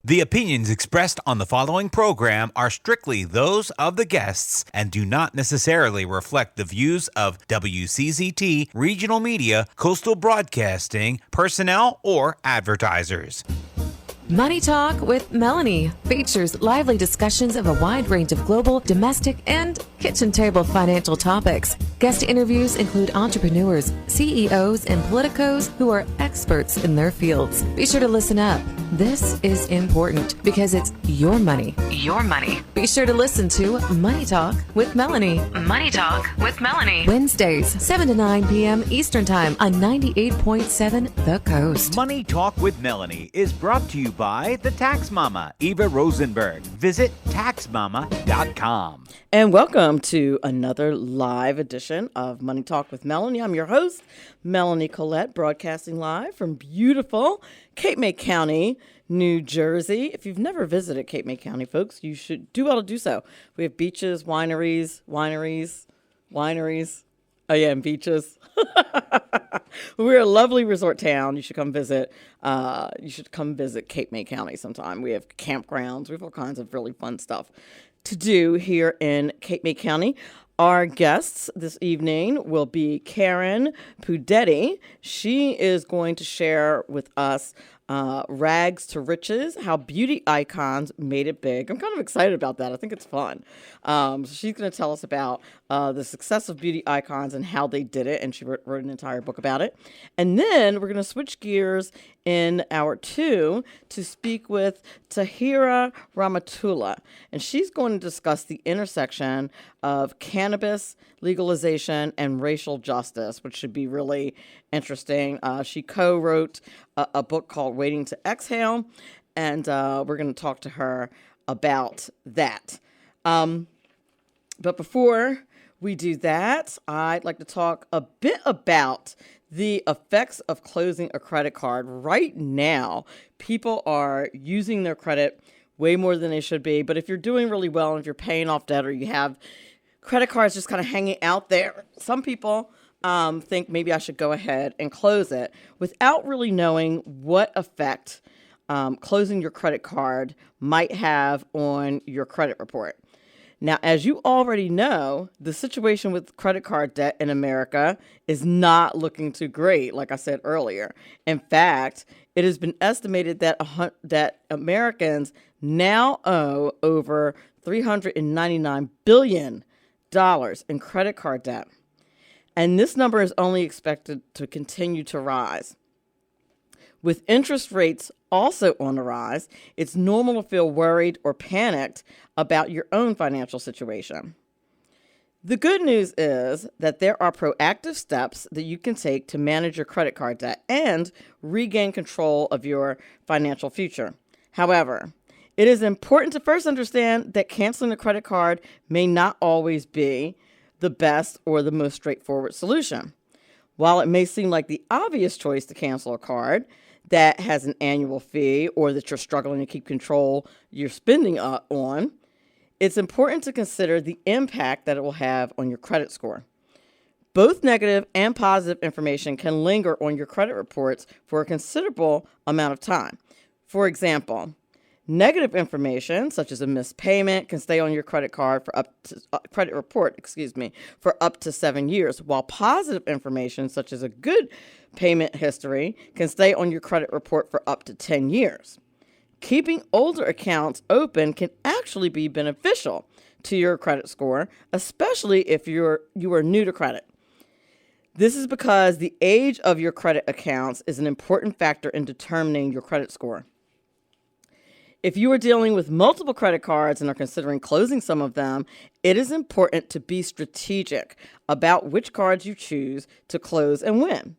The opinions expressed on the following program are strictly those of the guests and do not necessarily reflect the views of WCZT, Regional Media, Coastal Broadcasting, personnel, or advertisers. Money Talk with Melanie features lively discussions of a wide range of global, domestic, and kitchen table financial topics. Guest interviews include entrepreneurs, CEOs, and politicos who are experts in their fields. Be sure to listen up. This is important because it's your money. Your money. Be sure to listen to Money Talk with Melanie. Money Talk with Melanie. Wednesdays, 7 to 9 p.m. Eastern Time on 98.7 The Coast. Money Talk with Melanie is brought to you by the Tax Mama, Eva Rosenberg. Visit taxmama.com. And welcome to another live edition of Money Talk with Melanie. I'm your host, Melanie Collette, broadcasting live from beautiful Cape May County, New Jersey. If you've never visited Cape May County, folks, you should do well to do so. We have beaches, wineries. Oh, yeah, and beaches. We're a lovely resort town. You should come visit. Cape May County sometime. We have campgrounds. We have all kinds of really fun stuff to do here in Cape May County. Our guests this evening will be Karen Pudetti. She is going to share with us Rags to Riches, how beauty icons made it big. I'm kind of excited about that. I think it's fun. So she's going to tell us about the success of beauty icons and how they did it, and she wrote an entire book about it. And then we're going to switch gears in hour 2 to speak with Tahira Rehmatullah, and she's going to discuss the intersection of cannabis legalization and racial justice, which should be really interesting. She co-wrote a book called Waiting to Exhale, and we're going to talk to her about that. But before we do that, I'd like to talk a bit about the effects of closing a credit card. Right now, people are using their credit way more than they should be. But if you're doing really well and if you're paying off debt or you have credit cards just kind of hanging out there, some people think maybe I should go ahead and close it without really knowing what effect closing your credit card might have on your credit report. Now, as you already know, the situation with credit card debt in America is not looking too great, like I said earlier. In fact, it has been estimated that Americans now owe over $399 billion in credit card debt. And this number is only expected to continue to rise. With interest rates also on the rise, it's normal to feel worried or panicked about your own financial situation. The good news is that there are proactive steps that you can take to manage your credit card debt and regain control of your financial future. However, it is important to first understand that canceling a credit card may not always be the best or the most straightforward solution. While it may seem like the obvious choice to cancel a card that has an annual fee or that you're struggling to keep control your spending on, it's important to consider the impact that it will have on your credit score. Both negative and positive information can linger on your credit reports for a considerable amount of time. For example, negative information, such as a missed payment, can stay on your credit report, for up to 7 years, while positive information, such as a good payment history, can stay on your credit report for up to 10 years. Keeping older accounts open can actually be beneficial to your credit score, especially if you are new to credit. This is because the age of your credit accounts is an important factor in determining your credit score. If you are dealing with multiple credit cards and are considering closing some of them, it is important to be strategic about which cards you choose to close and when.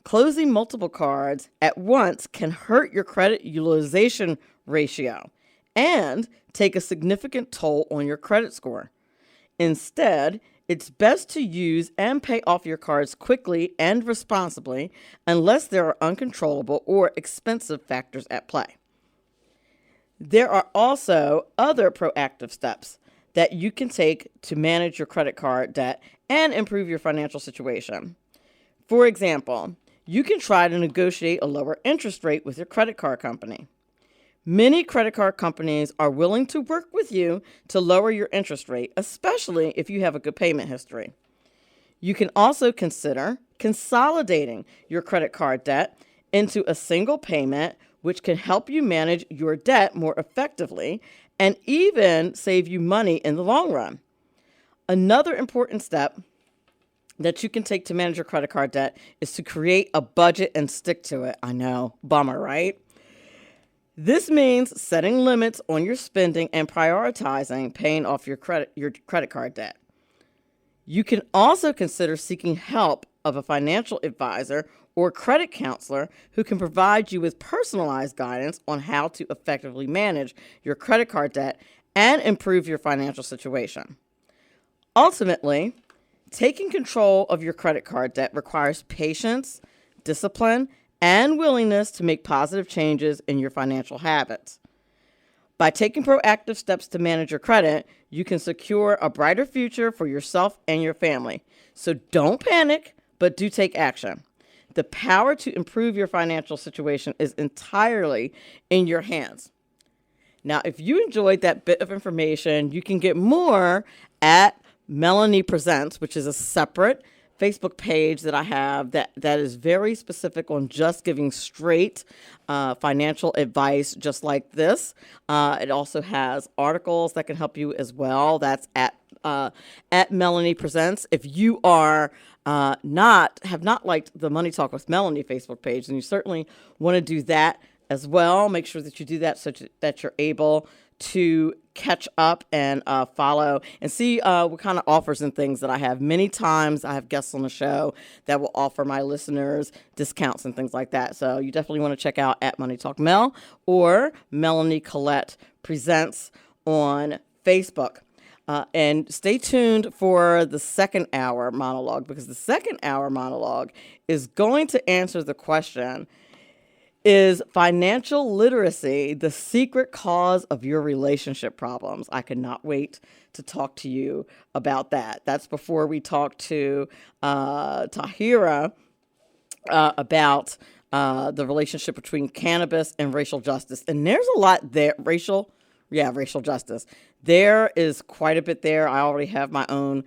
Closing multiple cards at once can hurt your credit utilization ratio and take a significant toll on your credit score. Instead, it's best to use and pay off your cards quickly and responsibly unless there are uncontrollable or expensive factors at play. There are also other proactive steps that you can take to manage your credit card debt and improve your financial situation. For example, you can try to negotiate a lower interest rate with your credit card company. Many credit card companies are willing to work with you to lower your interest rate, especially if you have a good payment history. You can also consider consolidating your credit card debt into a single payment, which can help you manage your debt more effectively and even save you money in the long run. Another important step that you can take to manage your credit card debt is to create a budget and stick to it. I know, bummer, right? This means setting limits on your spending and prioritizing paying off your credit card debt. You can also consider seeking help of a financial advisor or credit counselor who can provide you with personalized guidance on how to effectively manage your credit card debt and improve your financial situation. Ultimately, taking control of your credit card debt requires patience, discipline, and willingness to make positive changes in your financial habits. By taking proactive steps to manage your credit, you can secure a brighter future for yourself and your family. So don't panic, but do take action. The power to improve your financial situation is entirely in your hands. Now, if you enjoyed that bit of information, you can get more at Melanie Presents, which is a separate Facebook page that I have that is very specific on just giving straight financial advice just like this. It also has articles that can help you as well. That's at Melanie Presents. If you are have not liked the Money Talk with Melanie Facebook page, then you certainly want to do that as well. Make sure that you do that so that you're able to catch up and follow and see what kind of offers and things that I have. Many times I have guests on the show that will offer my listeners discounts and things like that. So you definitely want to check out at Money Talk Mel or Melanie Collette Presents on Facebook. And stay tuned for the second hour monologue, because the second hour monologue is going to answer the question, is financial literacy the secret cause of your relationship problems? I cannot wait to talk to you about that. That's before we talk to Tahira about the relationship between cannabis and racial justice. And there's a lot there. Racial justice. There is quite a bit there. I already have my own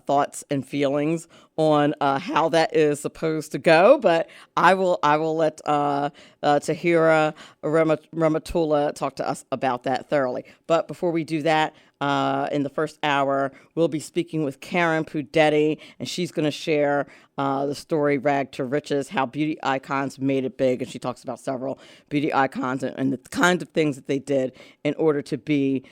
thoughts and feelings on how that is supposed to go, but I will let Tahira Rehmatullah talk to us about that thoroughly. But before we do that, in the first hour, we'll be speaking with Karen Pudetti, and she's going to share the story Rag to Riches, how beauty icons made it big. And she talks about several beauty icons and the kinds of things that they did in order to be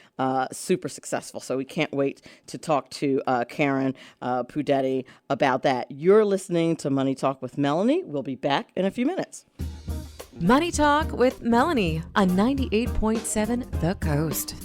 super successful. So we can't wait to talk to Karen Pudetti about that. You're listening to Money Talk with Melanie. We'll be back in a few minutes. Money Talk with Melanie on 98.7 The Coast.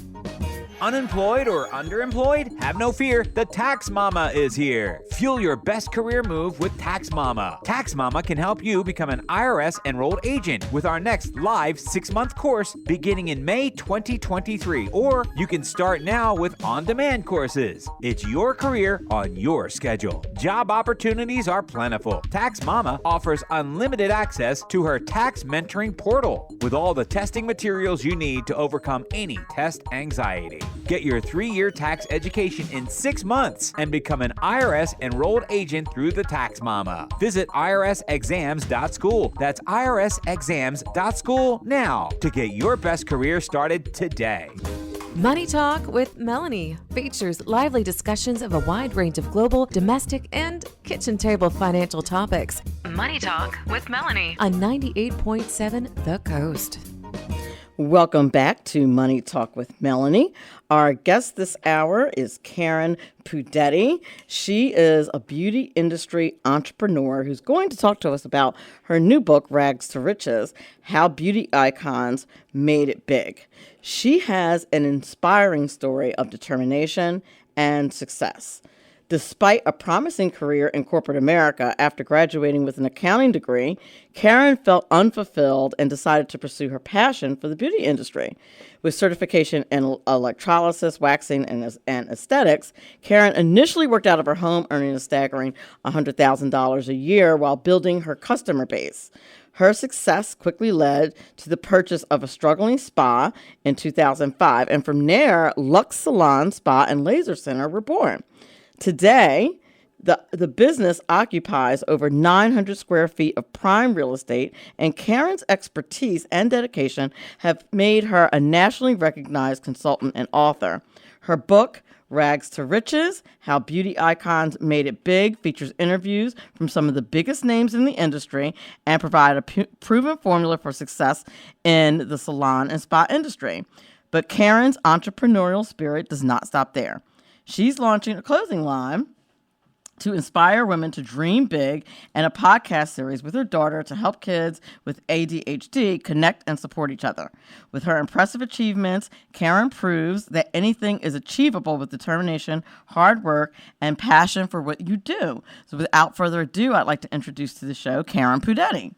Unemployed or underemployed? Have no fear, the Tax Mama is here. Fuel your best career move with Tax Mama. Tax Mama can help you become an IRS enrolled agent with our next live 6-month course beginning in May 2023. Or you can start now with on-demand courses. It's your career on your schedule. Job opportunities are plentiful. Tax Mama offers unlimited access to her tax mentoring portal with all the testing materials you need to overcome any test anxiety. Get your 3-year tax education in 6 months and become an IRS enrolled agent through the Tax Mama. Visit irsexams.school. That's irsexams.school now to get your best career started today. Money Talk with Melanie features lively discussions of a wide range of global, domestic, and kitchen table financial topics. Money Talk with Melanie on 98.7 The Coast. Welcome back to Money Talk with Melanie. Our guest this hour is Karen Pudetti. She is a beauty industry entrepreneur who's going to talk to us about her new book, Rags to Riches, How Beauty Icons Made It Big. She has an inspiring story of determination and success. Despite a promising career in corporate America after graduating with an accounting degree, Karen felt unfulfilled and decided to pursue her passion for the beauty industry. With certification in electrolysis, waxing, and aesthetics, Karen initially worked out of her home, earning a staggering $100,000 a year while building her customer base. Her success quickly led to the purchase of a struggling spa in 2005, and from there, Lux Salon, Spa, and Laser Center were born. Today, the business occupies over 900 square feet of prime real estate, and Karen's expertise and dedication have made her a nationally recognized consultant and author. Her book, Rags to Riches, How Beauty Icons Made It Big, features interviews from some of the biggest names in the industry and provide a proven formula for success in the salon and spa industry. But Karen's entrepreneurial spirit does not stop there. She's launching a clothing line to inspire women to dream big and a podcast series with her daughter to help kids with ADHD connect and support each other. With her impressive achievements, Karen proves that anything is achievable with determination, hard work, and passion for what you do. So without further ado, I'd like to introduce to the show Karen Pudetti.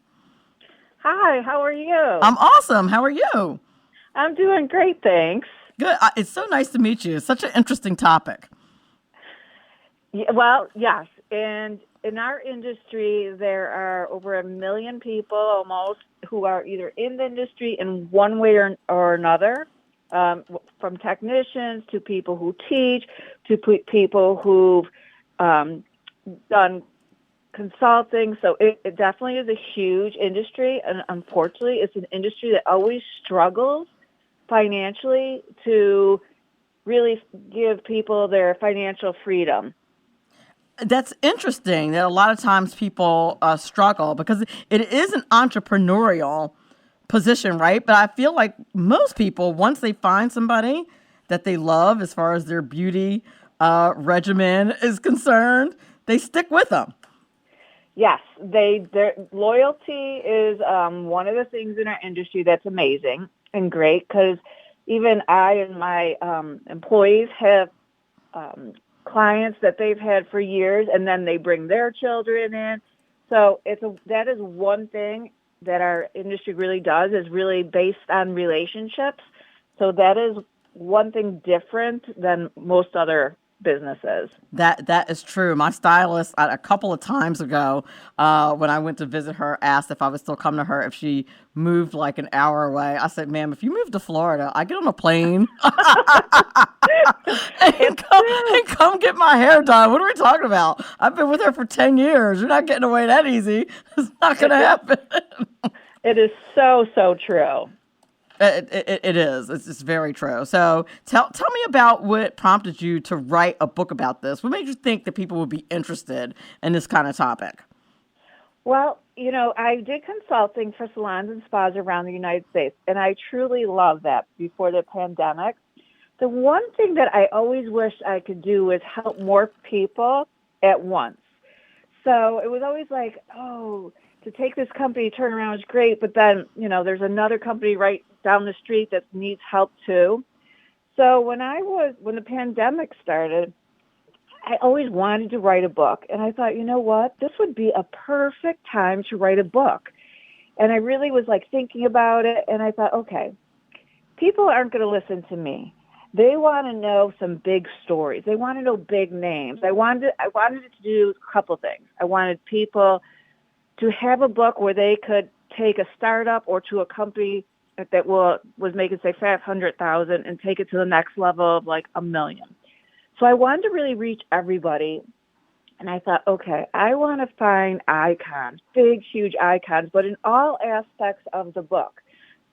Hi, how are you? I'm awesome. How are you? I'm doing great, thanks. Good. It's so nice to meet you. It's such an interesting topic. Yeah, well, yes. And in our industry, there are over 1 million people almost who are either in the industry in one way or another, from technicians to people who teach to people who've done consulting. So it definitely is a huge industry. And unfortunately, it's an industry that always struggles financially to really give people their financial freedom. That's interesting that a lot of times people struggle because it is an entrepreneurial position, right? But I feel like most people, once they find somebody that they love as far as their beauty regimen is concerned, they stick with them. Yes, their loyalty is one of the things in our industry that's amazing and great, because even I and my employees have clients that they've had for years, and then they bring their children in. So that is one thing that our industry really does, is really based on relationships. So that is one thing different than most other businesses. That is true. My stylist, a couple of times ago, when I went to visit her, asked if I would still come to her if she moved like an hour away. I said, "Ma'am, if you move to Florida, I get on a plane and come get my hair done. What are we talking about? I've been with her for 10 years. You're not getting away that easy. It's not going to happen." It is so true. It is. It's very true. So tell me about what prompted you to write a book about this. What made you think that people would be interested in this kind of topic? Well, I did consulting for salons and spas around the United States, and I truly love that before the pandemic. The one thing that I always wished I could do was help more people at once. So it was always like, to take this company, turn around is great, but then, there's another company right down the street that needs help too. So when the pandemic started, I always wanted to write a book. And I thought, you know what, this would be a perfect time to write a book. And I really was thinking about it. And I thought, okay, people aren't going to listen to me. They want to know some big stories. They want to know big names. I wanted to do a couple things. I wanted people to have a book where they could take a startup or to a company that was making, say, $500,000 and take it to the next level of $1 million. So I wanted to really reach everybody. And I thought, okay, I want to find icons, big, huge icons, but in all aspects of the book,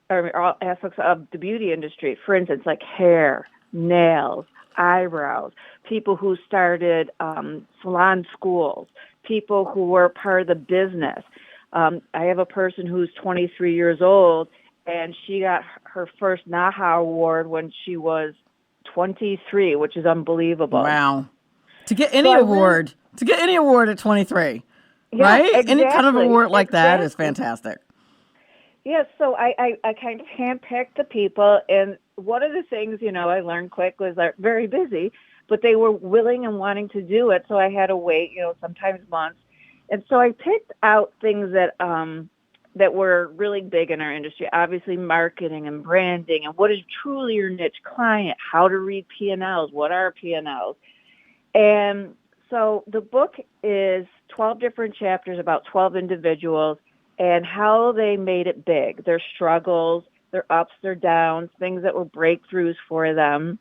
or all aspects of the beauty industry. For instance, like hair, nails, eyebrows, people who started salon schools, people who were part of the business. I have a person who's 23 years old, and she got her first NAHA award when she was 23, which is unbelievable. Wow. To get any award at 23, yeah, right? Exactly. Any kind of award like that is fantastic. Yes, so I kind of handpicked the people, and one of the things, I learned quick was they're very busy, but they were willing and wanting to do it. So I had to wait, sometimes months. And so I picked out things that were really big in our industry, obviously marketing and branding and what is truly your niche client, how to read P&Ls, what are P&Ls. And so the book is 12 different chapters about 12 individuals and how they made it big, their struggles, their ups, their downs, things that were breakthroughs for them.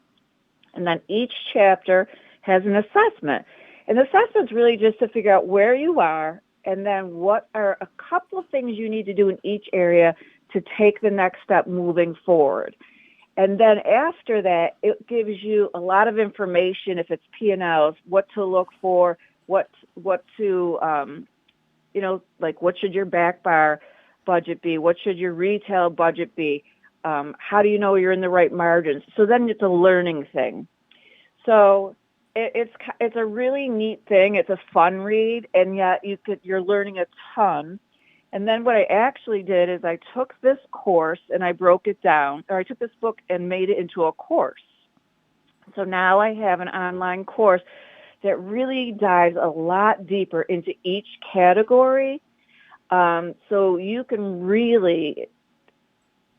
And then each chapter has an assessment. And the assessment's really just to figure out where you are and then what are a couple of things you need to do in each area to take the next step moving forward. And then after that, it gives you a lot of information if it's P&Ls, what to look for, what to, like what should your back bar budget be? What should your retail budget be? How do you know you're in the right margins? So then it's a learning thing. So it's a really neat thing. It's a fun read, and yet you're learning a ton. And then what I actually did is I took this course and I broke it down, or I took this book and made it into a course. So now I have an online course that really dives a lot deeper into each category. So you can really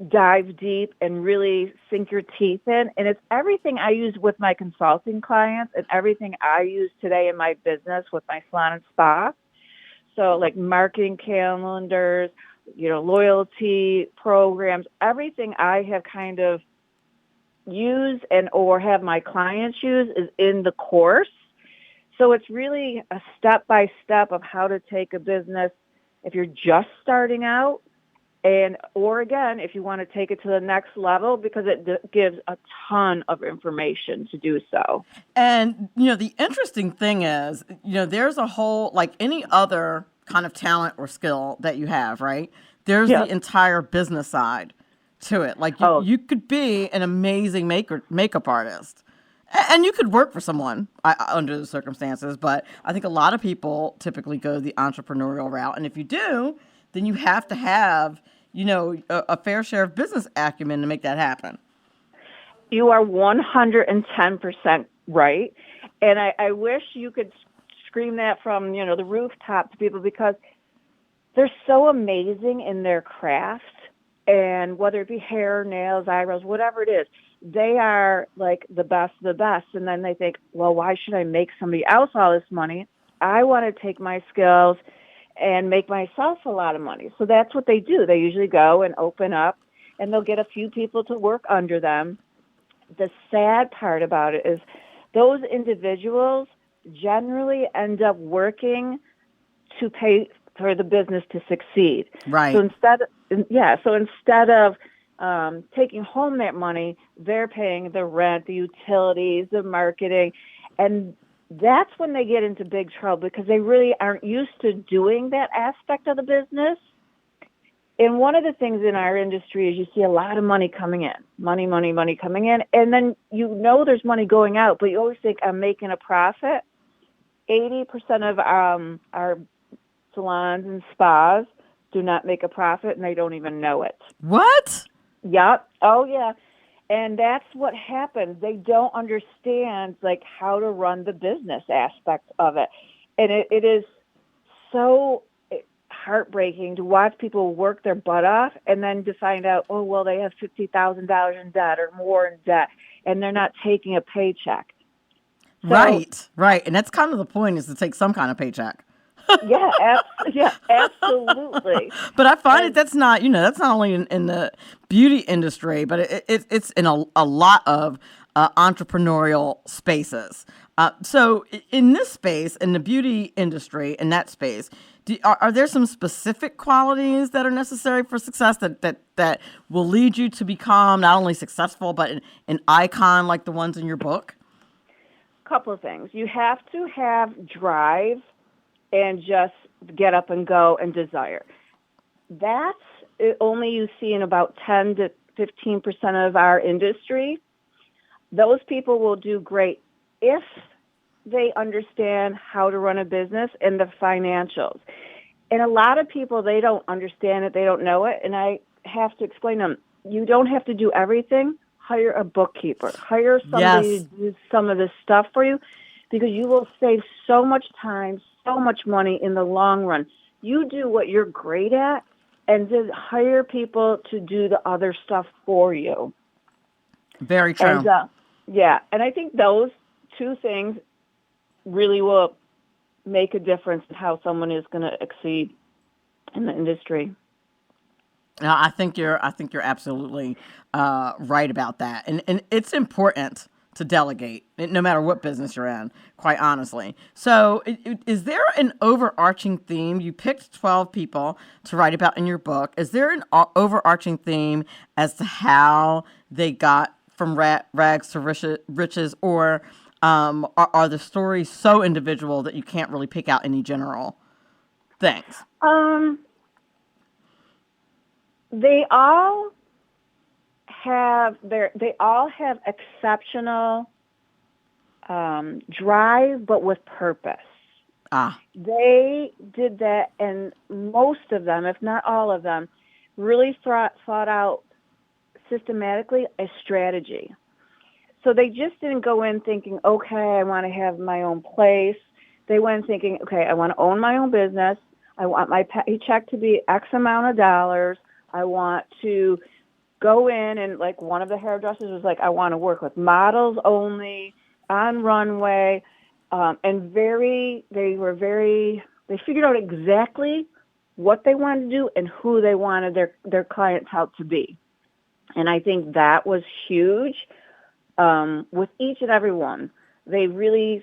dive deep and really sink your teeth in. And it's everything I use with my consulting clients and everything I use today in my business with my salon and spa. So like marketing calendars, loyalty programs, everything I have kind of used or have my clients use is in the course. So it's really a step-by-step of how to take a business if you're just starting out, or again, if you want to take it to the next level, because it gives a ton of information to do so. And, the interesting thing is, there's a whole, like any other kind of talent or skill that you have, right? There's the entire business side to it. Like you could be an amazing makeup artist. And you could work for someone under the circumstances, but I think a lot of people typically go the entrepreneurial route. And if you do, then you have to have, a fair share of business acumen to make that happen. You are 110% right. And I wish you could scream that from, the rooftop to people, because they're so amazing in their craft. And whether it be hair, nails, eyebrows, whatever it is, they are like the best of the best. And then they think, well, why should I make somebody else all this money? I want to take my skills and make myself a lot of money. So that's what they do. They usually go and open up, and they'll get a few people to work under them. The sad part about it is those individuals generally end up working to pay for the business to succeed. Right. So instead of taking home that money, they're paying the rent, the utilities, the marketing, and that's when they get into big trouble, because they really aren't used to doing that aspect of the business. And one of the things in our industry is you see a lot of money coming in, money coming in, and then there's money going out, but you always think, I'm making a profit. 80% of our salons and spas do not make a profit, and they don't even know it. What? Yep. Oh, yeah. And that's what happens. They don't understand, like, how to run the business aspect of it. And it is so heartbreaking to watch people work their butt off and then to find out, oh, well, they have $50,000 in debt or more in debt, and they're not taking a paycheck. So, Right. And that's kind of the point, is to take some kind of paycheck. Yeah, absolutely. But I find that's not, that's not only in the beauty industry, but it's in a lot of entrepreneurial spaces. So in this space, in the beauty industry, in that space, are there some specific qualities that are necessary for success that will lead you to become not only successful, but an icon like the ones in your book? A couple of things. You have to have drive and just get up and go and desire. That's only you see in about 10 to 15% of our industry. Those people will do great if they understand how to run a business and the financials. And a lot of people, they don't understand it, they don't know it, and I have to explain to them, you don't have to do everything. hire a bookkeeper, hire somebody to do some of this stuff for you, because you will save so much time, so much money in the long run. You do what you're great at, and then hire people to do the other stuff for you. Very true. And, and I think those two things really will make a difference in how someone is going to exceed in the industry. No, I think you're absolutely right about that, and it's important to delegate, no matter what business you're in, quite honestly. So, is there an overarching theme? You picked 12 people to write about in your book. Is there an overarching theme as to how they got from rags to riches, or are the stories so individual that you can't really pick out any general things? They all have exceptional drive, but with purpose. They did that, and most of them, if not all of them, really thought out systematically a strategy. So they just didn't go in thinking, okay, I want to have my own place. They went thinking, okay, I want to own my own business. I want my paycheck to be X amount of dollars. I want to go in, and like one of the hairdressers was like, I want to work with models only, on runway, and they figured out exactly what they wanted to do and who they wanted their clientele to be. And I think that was huge with each and every one. They knew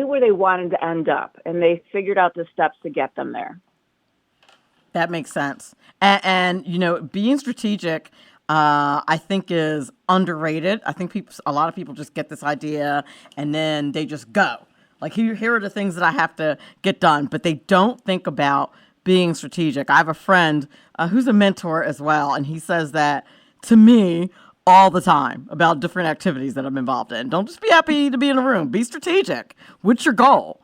where they wanted to end up, and they figured out the steps to get them there. That makes sense. And being strategic, I think is underrated. I think a lot of people just get this idea and then they just go. Like, here are the things that I have to get done, but they don't think about being strategic. I have a friend who's a mentor as well, and he says that to me all the time about different activities that I'm involved in. Don't just be happy to be in a room. Be strategic. What's your goal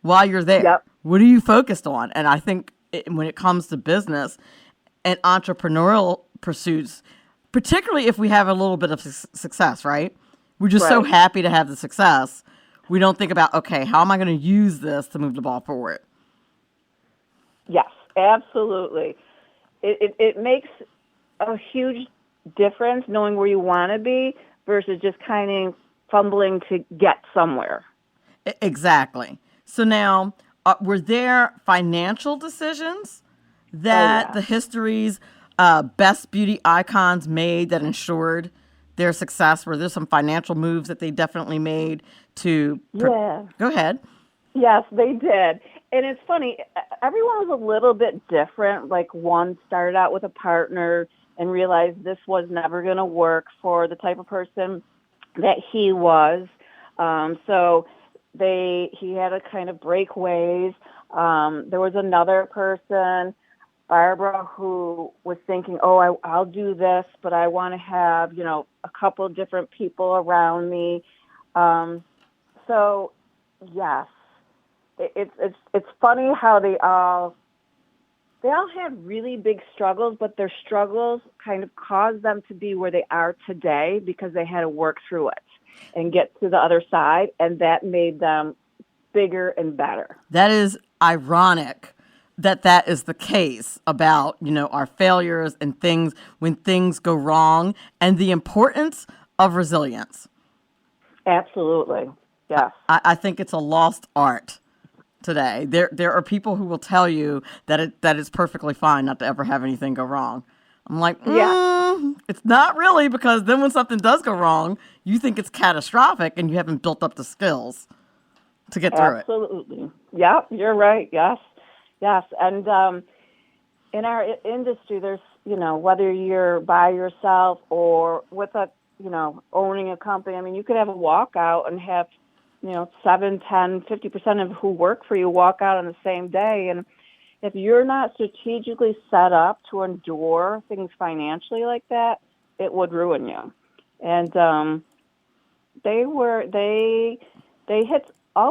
while you're there? Yep. What are you focused on? And I think when it comes to business and entrepreneurial pursuits, particularly if we have a little bit of success, right? We're just so happy to have the success. We don't think about, okay, how am I going to use this to move the ball forward? Yes, absolutely. It makes a huge difference knowing where you want to be versus just kind of fumbling to get somewhere. Exactly. So now, were there financial decisions that the history's best beauty icons made that ensured their success? Were there some financial moves that they definitely made to... Yeah. Go ahead. Yes, they did. And it's funny, everyone was a little bit different. Like, one started out with a partner and realized this was never going to work for the type of person that he was. So he had to kind of break ways. There was another person, Barbara, who was thinking, I'll do this, but I want to have, a couple of different people around me. So, yes, it's funny how they all had really big struggles, but their struggles kind of caused them to be where they are today because they had to work through it and get to the other side, and that made them bigger and better. That is ironic that is the case about, our failures and things when things go wrong, and the importance of resilience. Absolutely. Yes. I think it's a lost art today. There are people who will tell you that it's perfectly fine not to ever have anything go wrong. I'm like, it's not really, because then when something does go wrong, you think it's catastrophic and you haven't built up the skills to get through it. Absolutely. Yeah, you're right. Yes. Yes. And in our industry, there's, whether you're by yourself or with owning a company, I mean, you could have a walkout and have 7, 10, 50% of who work for you walk out on the same day. And if you're not strategically set up to endure things financially like that, it would ruin you. And all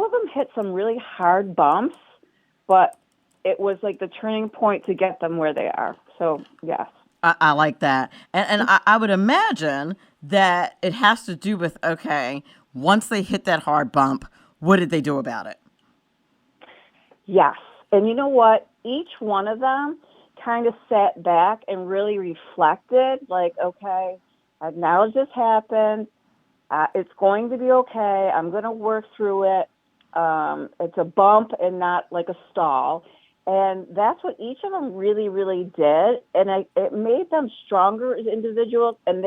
of them hit some really hard bumps, but it was like the turning point to get them where they are. So, yes. I like that. And I would imagine that it has to do with, okay, once they hit that hard bump, what did they do about it? Yes. And you know what? Each one of them kind of sat back and really reflected, like, okay, now this happened. It's going to be okay. I'm going to work through it. It's a bump and not like a stall. And that's what each of them really, really did. And it made them stronger as individuals. And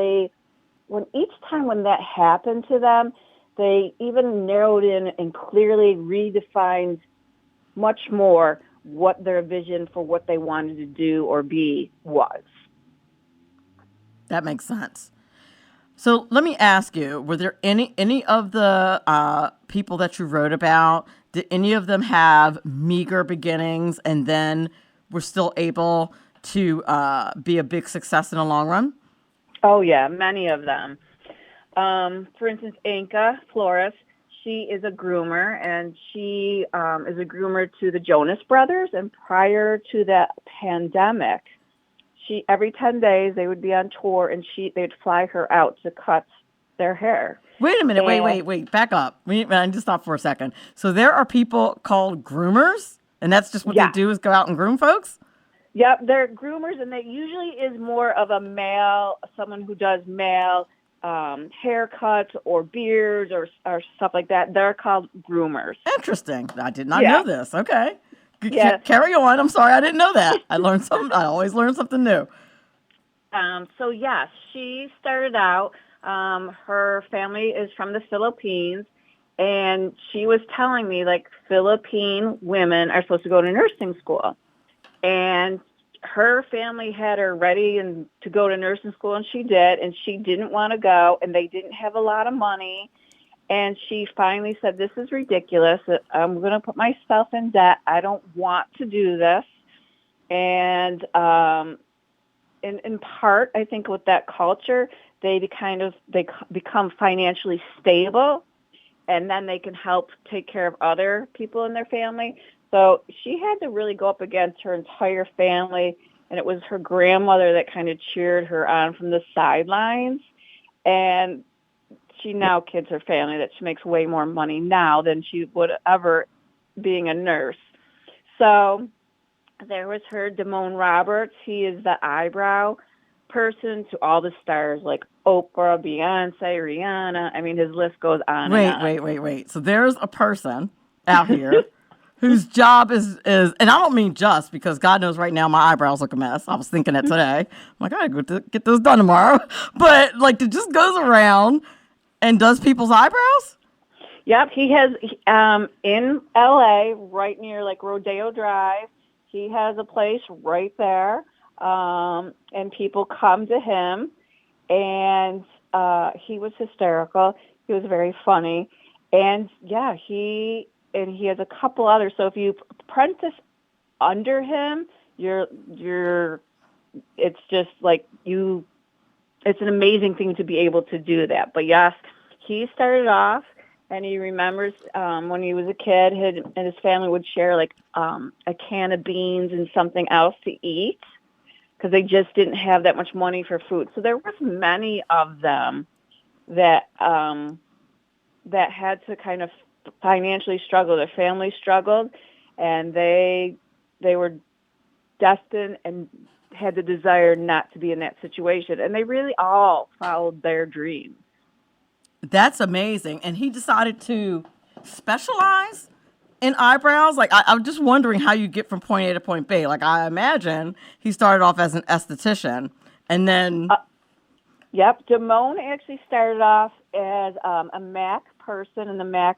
each time when that happened to them, they even narrowed in and clearly redefined much more what their vision for what they wanted to do or be was. That makes sense. So let me ask you, were there any of the people that you wrote about, did any of them have meager beginnings and then were still able to be a big success in the long run? Oh, yeah, many of them. For instance, Anka Flores, she is a groomer, and she is a groomer to the Jonas Brothers. And prior to that pandemic, every 10 days they would be on tour, and they'd fly her out to cut their hair. Wait a minute, wait, back up. I need to stop for a second. So there are people called groomers, and that's just what they do is go out and groom folks? Yep, they're groomers, and they usually is more of a male, someone who does male haircuts or beards or stuff like that. They're called groomers. Interesting. I did not know this. Okay. Yeah. Carry on. I'm sorry, I didn't know that. I learned something. I always learn something new. So yes, she started out. Her family is from the Philippines, and she was telling me like Philippine women are supposed to go to nursing school, and her family had her ready and to go to nursing school, and she did, and she didn't want to go, and they didn't have a lot of money. And she finally said, this is ridiculous. I'm going to put myself in debt. I don't want to do this. And in part, I think with that culture, they become financially stable, and then they can help take care of other people in their family. So she had to really go up against her entire family, and it was her grandmother that kind of cheered her on from the sidelines. And she now kids her family that she makes way more money now than she would ever being a nurse. So there was her, Damone Roberts. He is the eyebrow person to all the stars like Oprah, Beyonce, Rihanna. I mean, his list goes on and on. Wait. So there's a person out here whose job is, and I don't mean just because God knows right now my eyebrows look a mess. I was thinking that today. I'm like, I gotta get this done tomorrow. But like, it just goes around and does people's eyebrows? Yep, he has in LA, right near like Rodeo Drive. He has a place right there, and people come to him, and he was hysterical. He was very funny, and yeah, he has a couple others. So if you apprentice under him, it's just like you. It's an amazing thing to be able to do that. But yes, he started off, and he remembers when he was a kid, and his family would share like a can of beans and something else to eat because they just didn't have that much money for food. So there was many of them that had to kind of financially struggle. Their family struggled, and they were destined and had the desire not to be in that situation. And they really all followed their dreams. That's amazing. And he decided to specialize in eyebrows. Like, I'm just wondering how you get from point A to point B. Like, I imagine he started off as an esthetician and then... Yep. Damone actually started off as a MAC person in the MAC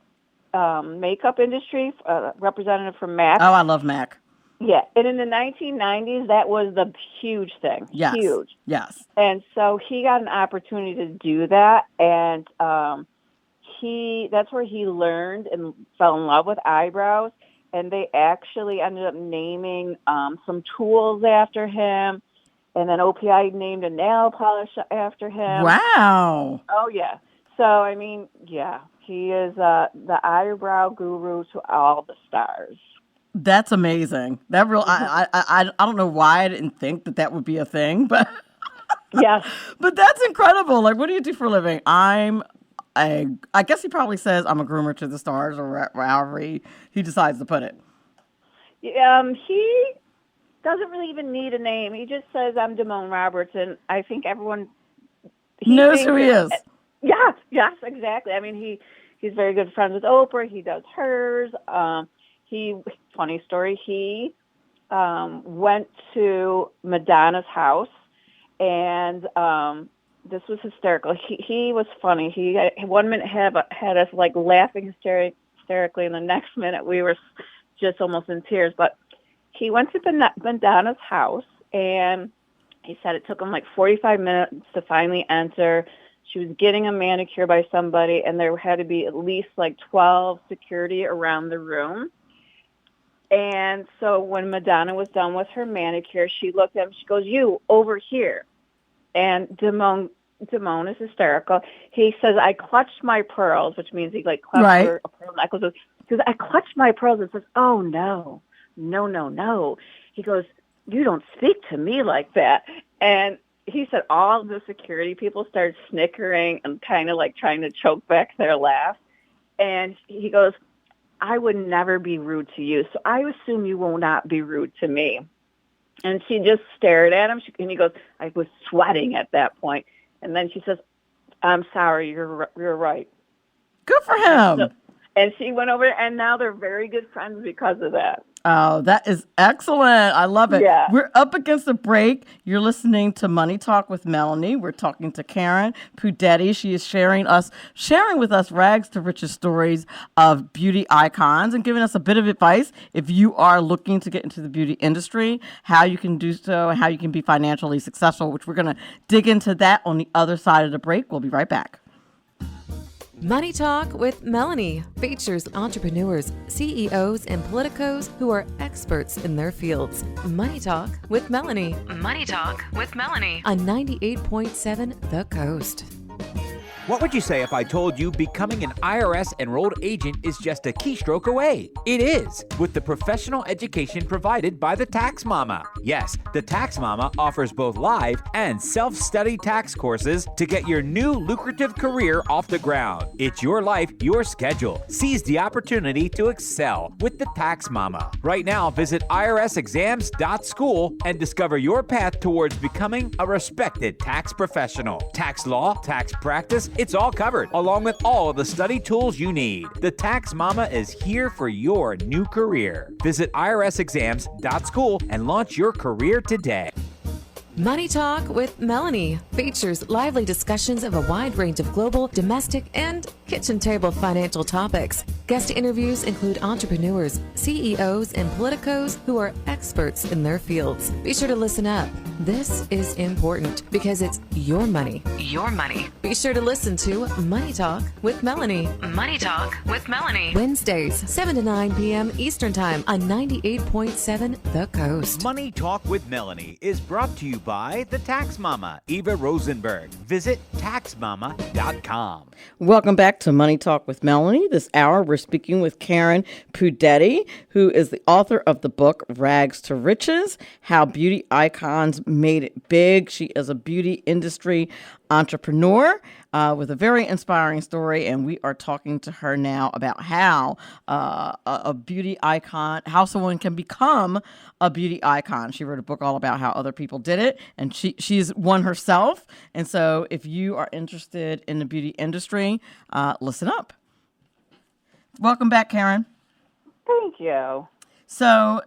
makeup industry, representative from MAC. Oh, I love MAC. Yeah, and in the 1990s, that was the huge thing. Yes. Huge. Yes. And so he got an opportunity to do that, and that's where he learned and fell in love with eyebrows. And they actually ended up naming some tools after him, and then OPI named a nail polish after him. Wow. Oh, yeah. So, I mean, yeah, he is the eyebrow guru to all the stars. That's amazing. I don't know why I didn't think that would be a thing, but Yes. But that's incredible. Like, what do you do for a living? I guess he probably says I'm a groomer to the stars, or however he decides to put it. He doesn't really even need a name. He just says I'm Damone Roberts, and I think everyone he Knows who thinks. he is. Yes, exactly. I mean, he's very good friends with Oprah. He does hers. Funny story. He went to Madonna's house, and this was hysterical. He was funny. He one minute had us like laughing hysterically, and the next minute we were just almost in tears. But he went to Madonna's house, and he said it took him like 45 minutes to finally enter. She was getting a manicure by somebody, and there had to be at least like 12 security around the room. And so when Madonna was done with her manicure, she looked at him. She goes, "You, over here." And Damone is hysterical. He says, "I clutched my pearls," which means he like clutched Right. her pearl necklace. He goes, "I clutched my pearls," and says, "Oh, no, no, no, no." He goes, "You don't speak to me like that." And he said all the security people started snickering and kind of like trying to choke back their laugh. And he goes, "I would never be rude to you, so I assume you will not be rude to me." And she just stared at him, and he goes, "I was sweating at that point." And then she says, "I'm sorry, you're right." Good for him. And she went over, and now they're very good friends because of that. Oh, that is excellent. I love it. Yeah. We're up against the break. You're listening to Money Talk with Melanie. We're talking to Karen Pudetti. She is sharing with us rags to riches stories of beauty icons and giving us a bit of advice if you are looking to get into the beauty industry, how you can do so, and how you can be financially successful, which we're going to dig into that on the other side of the break. We'll be right back. Money Talk with Melanie features entrepreneurs, CEOs, and politicos who are experts in their fields. Money Talk with Melanie. Money Talk with Melanie on 98.7 The Coast. What would you say if I told you becoming an IRS enrolled agent is just a keystroke away? It is, with the professional education provided by the Tax Mama. Yes, the Tax Mama offers both live and self-study tax courses to get your new lucrative career off the ground. It's your life, your schedule. Seize the opportunity to excel with the Tax Mama. Right now, visit irsexams.school and discover your path towards becoming a respected tax professional. Tax law, tax practice, it's all covered, along with all of the study tools you need. The Tax Mama is here for your new career. Visit irsexams.school and launch your career today. Money Talk with Melanie features lively discussions of a wide range of global, domestic, and kitchen table financial topics. Guest interviews include entrepreneurs, CEOs, and politicos who are experts in their fields. Be sure to listen up. This is important because it's your money. Your money. Be sure to listen to Money Talk with Melanie. Money Talk with Melanie. Wednesdays, 7 to 9 p.m. Eastern Time on 98.7 The Coast. Money Talk with Melanie is brought to you by the Tax Mama, Eva Rosenberg. Visit taxmama.com. Welcome back to Money Talk with Melanie. This hour, we're speaking with Karen Pudetti, who is the author of the book Rags to Riches, How Beauty Icons Made It Big. She is a beauty industry entrepreneur with a very inspiring story, and we are talking to her now about how a beauty icon, how someone can become a beauty icon. She wrote a book all about how other people did it, and she's one herself. And so if you are interested in the beauty industry, listen up. Welcome back, Karen. Thank you. So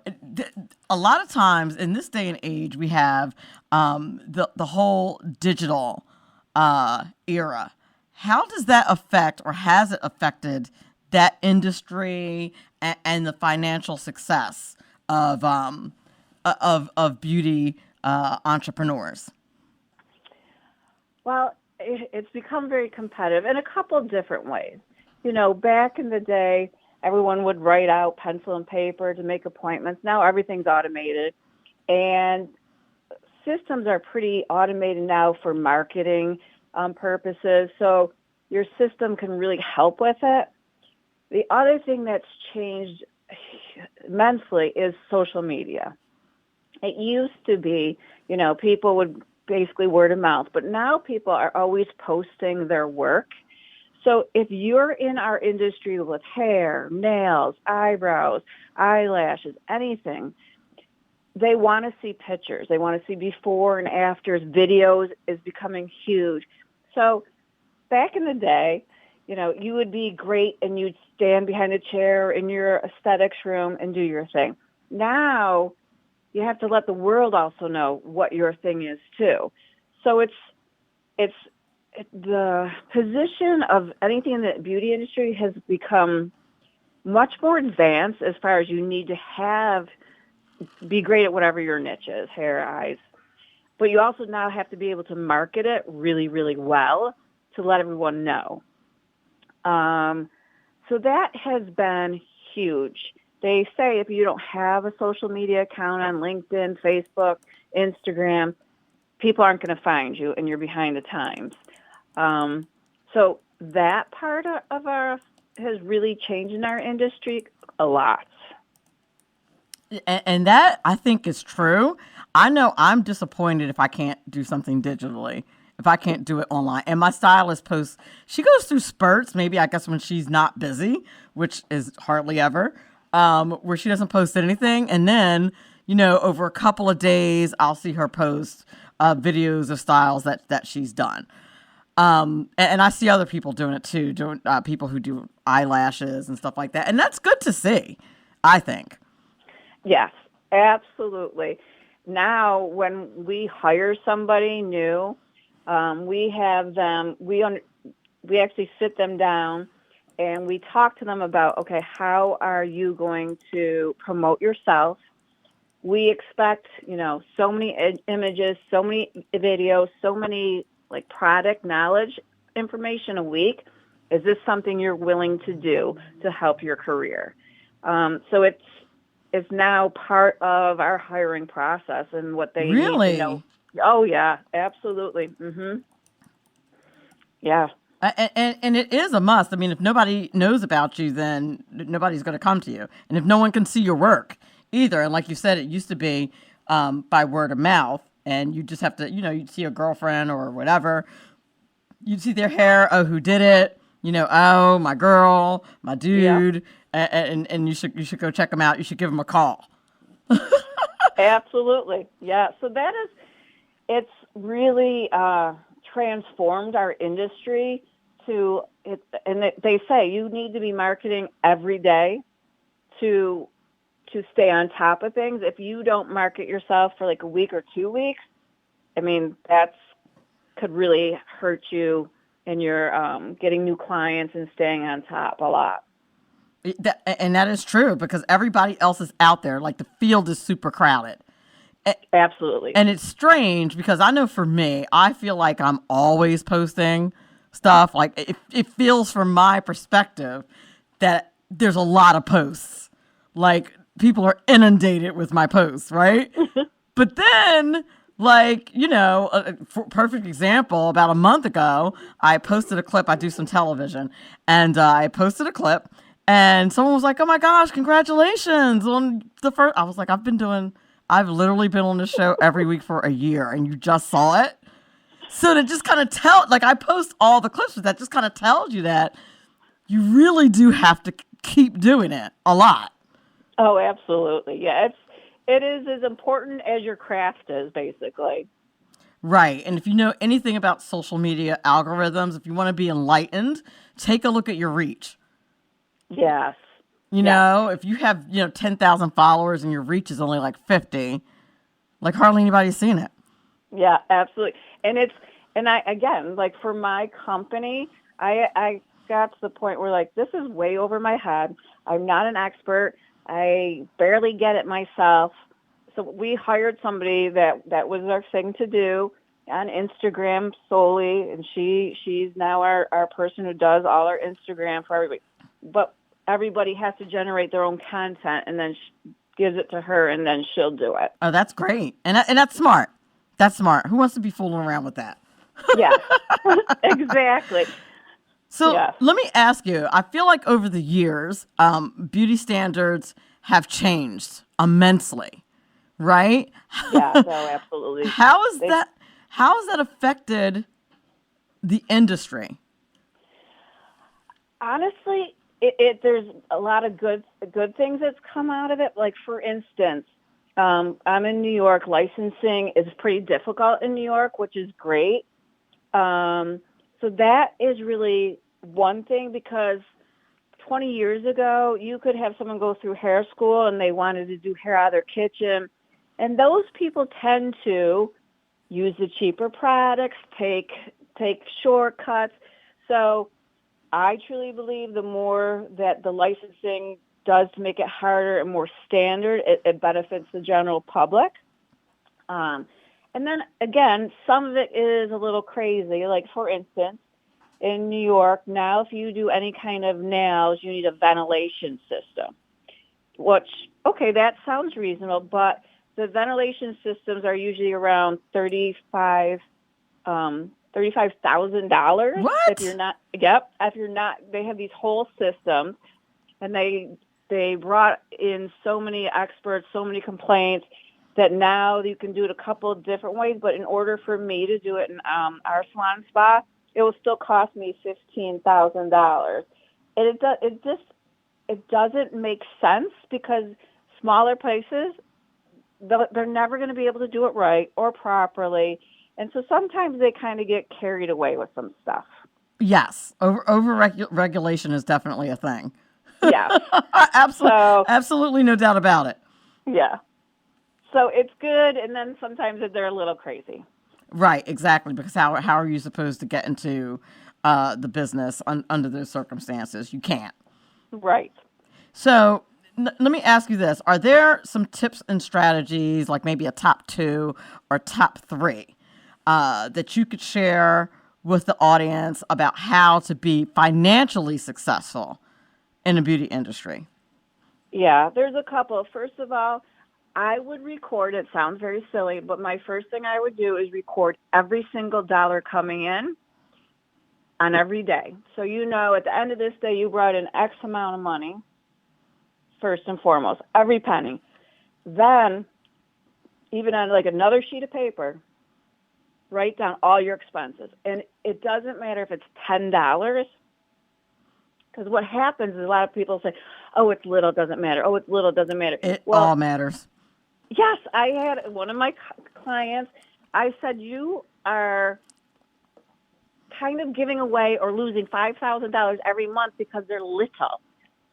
a lot of times in this day and age, we have the whole digital era. How does that affect, or has it affected, that industry and the financial success of beauty entrepreneurs? Well, it's become very competitive in a couple of different ways. You know, back in the day, everyone would write out pencil and paper to make appointments. Now everything's automated, and systems are pretty automated now for marketing purposes. So your system can really help with it. The other thing that's changed immensely is social media. It used to be, you know, people would basically word of mouth. But now people are always posting their work. So if you're in our industry with hair, nails, eyebrows, eyelashes, anything, they want to see pictures. They want to see before and afters. Videos is becoming huge. So back in the day, you would be great and you'd stand behind a chair in your aesthetics room and do your thing. Now you have to let the world also know what your thing is too. So it's the position of anything in the beauty industry has become much more advanced as far as you need to be great at whatever your niche is, hair, eyes. But you also now have to be able to market it really, really well to let everyone know. So that has been huge. They say if you don't have a social media account on LinkedIn, Facebook, Instagram, people aren't going to find you and you're behind the times. So that part of our has really changed in our industry a lot. And that, I think, is true. I know I'm disappointed if I can't do something digitally, if I can't do it online. And my stylist posts, she goes through spurts, maybe I guess when she's not busy, which is hardly ever, where she doesn't post anything. And then, over a couple of days, I'll see her post videos of styles that she's done. And I see other people doing it too, people who do eyelashes and stuff like that. And that's good to see, I think. Yes, absolutely. Now, when we hire somebody new, we have them, we actually sit them down and we talk to them about, okay, how are you going to promote yourself? We expect, so many images, so many videos, so many like product knowledge information a week. Is this something you're willing to do to help your career? So it's now part of our hiring process and what they need to know. Oh yeah, absolutely. Mm-hmm. Yeah. And it is a must. I mean, if nobody knows about you, then nobody's going to come to you. And if no one can see your work either, and like you said, it used to be by word of mouth, and you just have to, you'd see a girlfriend or whatever, you'd see their hair, oh, who did it? Oh, my girl, my dude, and you should go check them out. You should give them a call. Absolutely, yeah. So it's really transformed our industry to it, and they say you need to be marketing every day to stay on top of things. If you don't market yourself for like a week or 2 weeks, I mean could really hurt you. And you're getting new clients and staying on top a lot. And that is true because everybody else is out there. Like the field is super crowded. Absolutely. And it's strange because I know for me, I feel like I'm always posting stuff. Like it feels from my perspective that there's a lot of posts. Like people are inundated with my posts, right? But then... perfect example, about a month ago, I posted a clip. I do some television, and I posted a clip, and someone was like, oh my gosh, congratulations on the first. I was like, I've literally been on this show every week for a year, and you just saw it. So to just kind of I post all the clips, but that just kind of tells you that you really do have to keep doing it a lot. Oh, absolutely. Yeah, it is as important as your craft is, basically. Right. And if you know anything about social media algorithms, if you want to be enlightened, take a look at your reach. Yes. You know, if you have, 10,000 followers and your reach is only like 50, like hardly anybody's seen it. Yeah, absolutely. And again, like for my company, I got to the point where like, this is way over my head. I'm not an expert. I barely get it myself. So we hired somebody that was our thing to do on Instagram solely, and she's now our person who does all our Instagram for everybody. But everybody has to generate their own content, and then gives it to her, and then she'll do it. Oh, that's great. And that's smart. That's smart. Who wants to be fooling around with that? Yeah, exactly. So Let me ask you, I feel like over the years, beauty standards have changed immensely, right? Yeah, no, absolutely. How How has that affected the industry? Honestly, there's a lot of good things that's come out of it. Like, for instance, I'm in New York. Licensing is pretty difficult in New York, which is great. So that is really one thing, because 20 years ago, you could have someone go through hair school and they wanted to do hair out of their kitchen. And those people tend to use the cheaper products, take shortcuts. So I truly believe the more that the licensing does to make it harder and more standard, it benefits the general public. And then again, some of it is a little crazy. Like, for instance, in New York now, if you do any kind of nails, you need a ventilation system. Which, okay, that sounds reasonable, but the ventilation systems are usually around $35,000. What? If you're not, they have these whole systems, and they brought in so many experts, so many complaints, that now you can do it a couple of different ways. But in order for me to do it in our salon spa, it will still cost me $15,000. And it doesn't make sense, because smaller places, they're never going to be able to do it right or properly. And so sometimes they kind of get carried away with some stuff. Yes. Regulation is definitely a thing. Yeah. Absolutely no doubt about it. Yeah. So it's good. And then sometimes they're a little crazy. Right. Exactly. Because how are you supposed to get into the business under those circumstances? You can't. Right. So let me ask you this. Are there some tips and strategies, like maybe a top 2 or top 3, that you could share with the audience about how to be financially successful in the beauty industry? Yeah, there's a couple. First of all, I would record, it sounds very silly, but my first thing I would do is record every single dollar coming in on every day. So at the end of this day, you brought in X amount of money, first and foremost, every penny. Then, even on like another sheet of paper, write down all your expenses. And it doesn't matter if it's $10, because what happens is a lot of people say, oh, it's little, doesn't matter. Oh, it's little, doesn't matter. It all matters. Yes, I had one of my clients, I said, you are kind of giving away or losing $5,000 every month because they're little.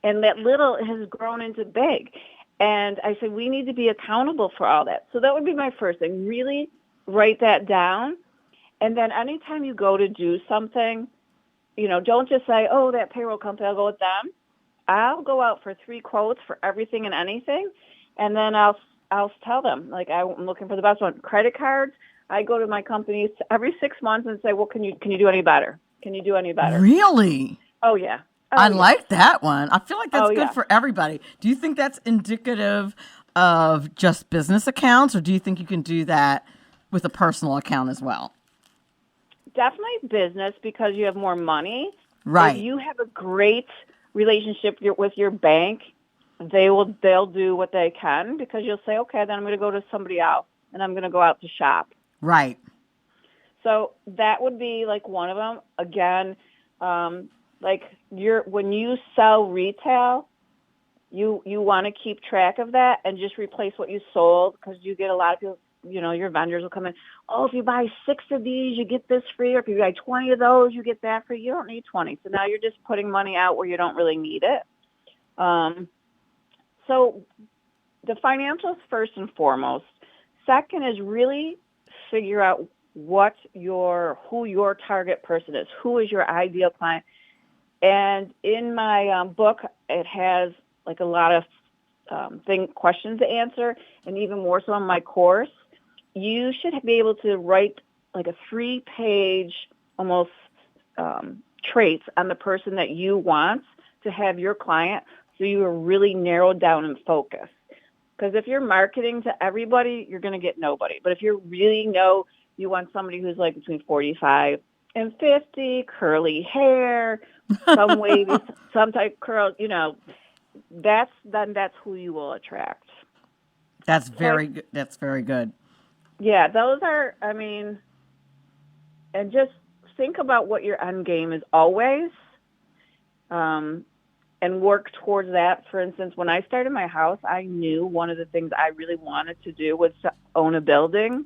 And that little has grown into big. And I said, we need to be accountable for all that. So that would be my first thing. Really write that down. And then anytime you go to do something, don't just say, oh, that payroll company, I'll go with them. I'll go out for 3 quotes for everything and anything. And then I'll tell them, like, I'm looking for the best one. Credit cards, I go to my companies every 6 months and say, well, can you do any better? Can you do any better? Really? Oh, yeah. I like that one. I feel like that's good yeah. for everybody. Do you think that's indicative of just business accounts, or do you think you can do that with a personal account as well? Definitely business, because you have more money. Right. If you have a great relationship with your bank, they'll do what they can, because you'll say, okay, then I'm going to go to somebody else and I'm going to go out to shop. Right. So that would be like one of them. Again, when you sell retail, you want to keep track of that and just replace what you sold, because you get a lot of people, your vendors will come in, oh, if you buy 6 of these, you get this free, or if you buy 20 of those, you get that free. You don't need 20. So now you're just putting money out where you don't really need it. So the financials first and foremost. Second is really figure out who your target person is. Who is your ideal client? And in my book, it has like a lot of questions to answer, and even more so on my course. You should be able to write like a 3-page almost traits on the person that you want to have your client, so you are really narrowed down and focused. Because if you're marketing to everybody, you're going to get nobody. But if you really know you want somebody who's like between 45 and 50, curly hair, some wavy, some type curls, that's who you will attract. That's very good. That's very good. Yeah, those are, and just think about what your end game is always, and work towards that. For instance, when I started my house, I knew one of the things I really wanted to do was to own a building.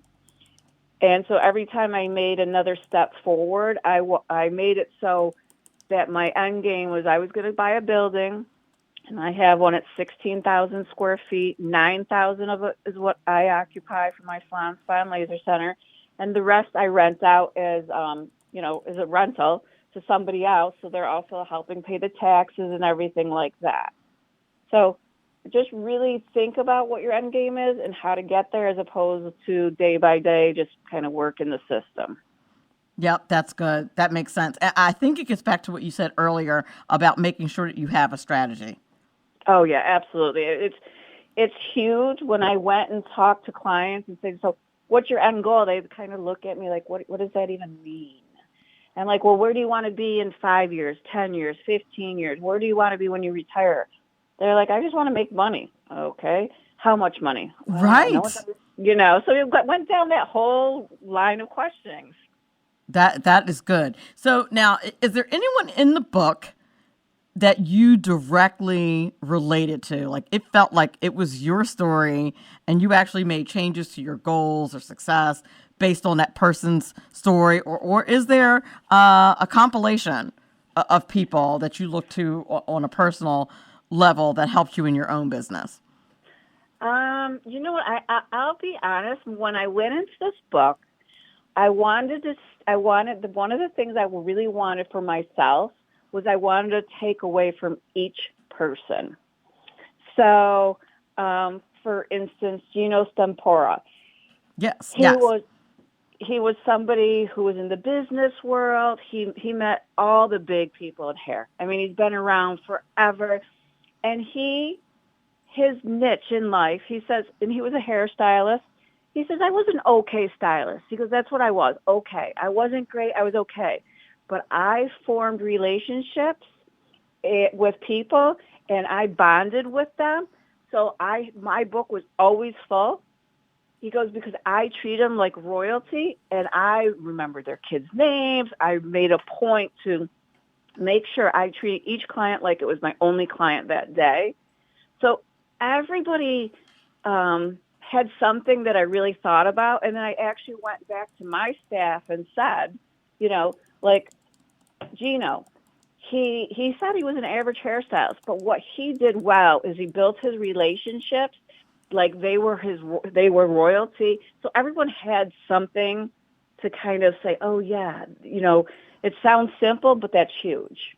And so every time I made another step forward, I made it so that my end game was I was going to buy a building, and I have one at 16,000 square feet. 9,000 of it is what I occupy for my salon, spa, and laser center. And the rest I rent out as, as a rental to somebody else. So they're also helping pay the taxes and everything like that. So just really think about what your end game is and how to get there, as opposed to day by day, just kind of work in the system. Yep, that's good. That makes sense. I think it gets back to what you said earlier about making sure that you have a strategy. Oh yeah, absolutely. It's huge. When I went and talked to clients and said, so what's your end goal? They kind of look at me like, what does that even mean? And like, well, where do you want to be in 5 years, 10 years, 15 years? Where do you want to be when you retire? They're like, I just want to make money. Okay. How much money? Well, Right. so we went down that whole line of questionings. That is good. So now, is there anyone in the book that you directly related to? Like, it felt like it was your story and you actually made changes to your goals or success based on that person's story? Or is there a compilation of people that you look to on a personal level that helped you in your own business? You know what? I'll be honest. When I went into this book, one of the things I really wanted for myself was I wanted to take away from each person. So, for instance, Gino Stempora. Yes. He was somebody who was in the business world. He met all the big people in hair. I mean, he's been around forever. And his niche in life, he says, and he was a hairstylist. He says, I was an okay stylist. He goes, that's what I was. Okay. I wasn't great. I was okay. But I formed relationships with people, and I bonded with them. So my book was always full. He goes, because I treat them like royalty, and I remember their kids' names. I made a point to make sure I treat each client like it was my only client that day. So everybody had something that I really thought about. And then I actually went back to my staff and said, like Gino, he said he was an average hairstylist, but what he did well is he built his relationships like they were royalty. So everyone had something to kind of say, oh yeah, it sounds simple, but that's huge.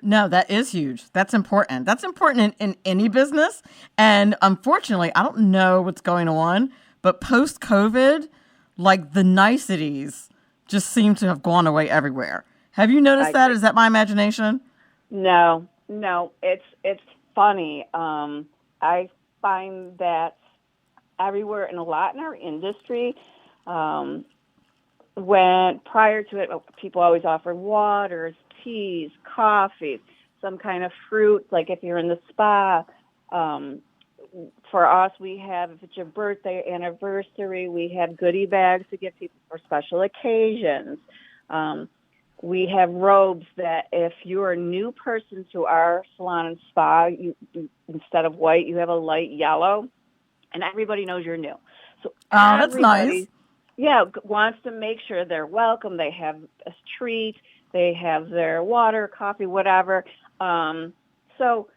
No, that is huge. That's important. That's important in any business. And unfortunately, I don't know what's going on, but post-COVID, like the niceties just seem to have gone away everywhere. Have you noticed that? Is that my imagination? No, it's funny. I find that everywhere and a lot in our industry, when prior to it, people always offered waters, teas, coffees, some kind of fruit, like if you're in the spa. For us, we have, if it's your birthday, anniversary, we have goodie bags to give people for special occasions. We have robes that if you're a new person to our salon and spa, you instead of white, you have a light yellow, and everybody knows you're new. So that's nice. Yeah, wants to make sure they're welcome. They have a treat. They have their water, coffee, whatever. So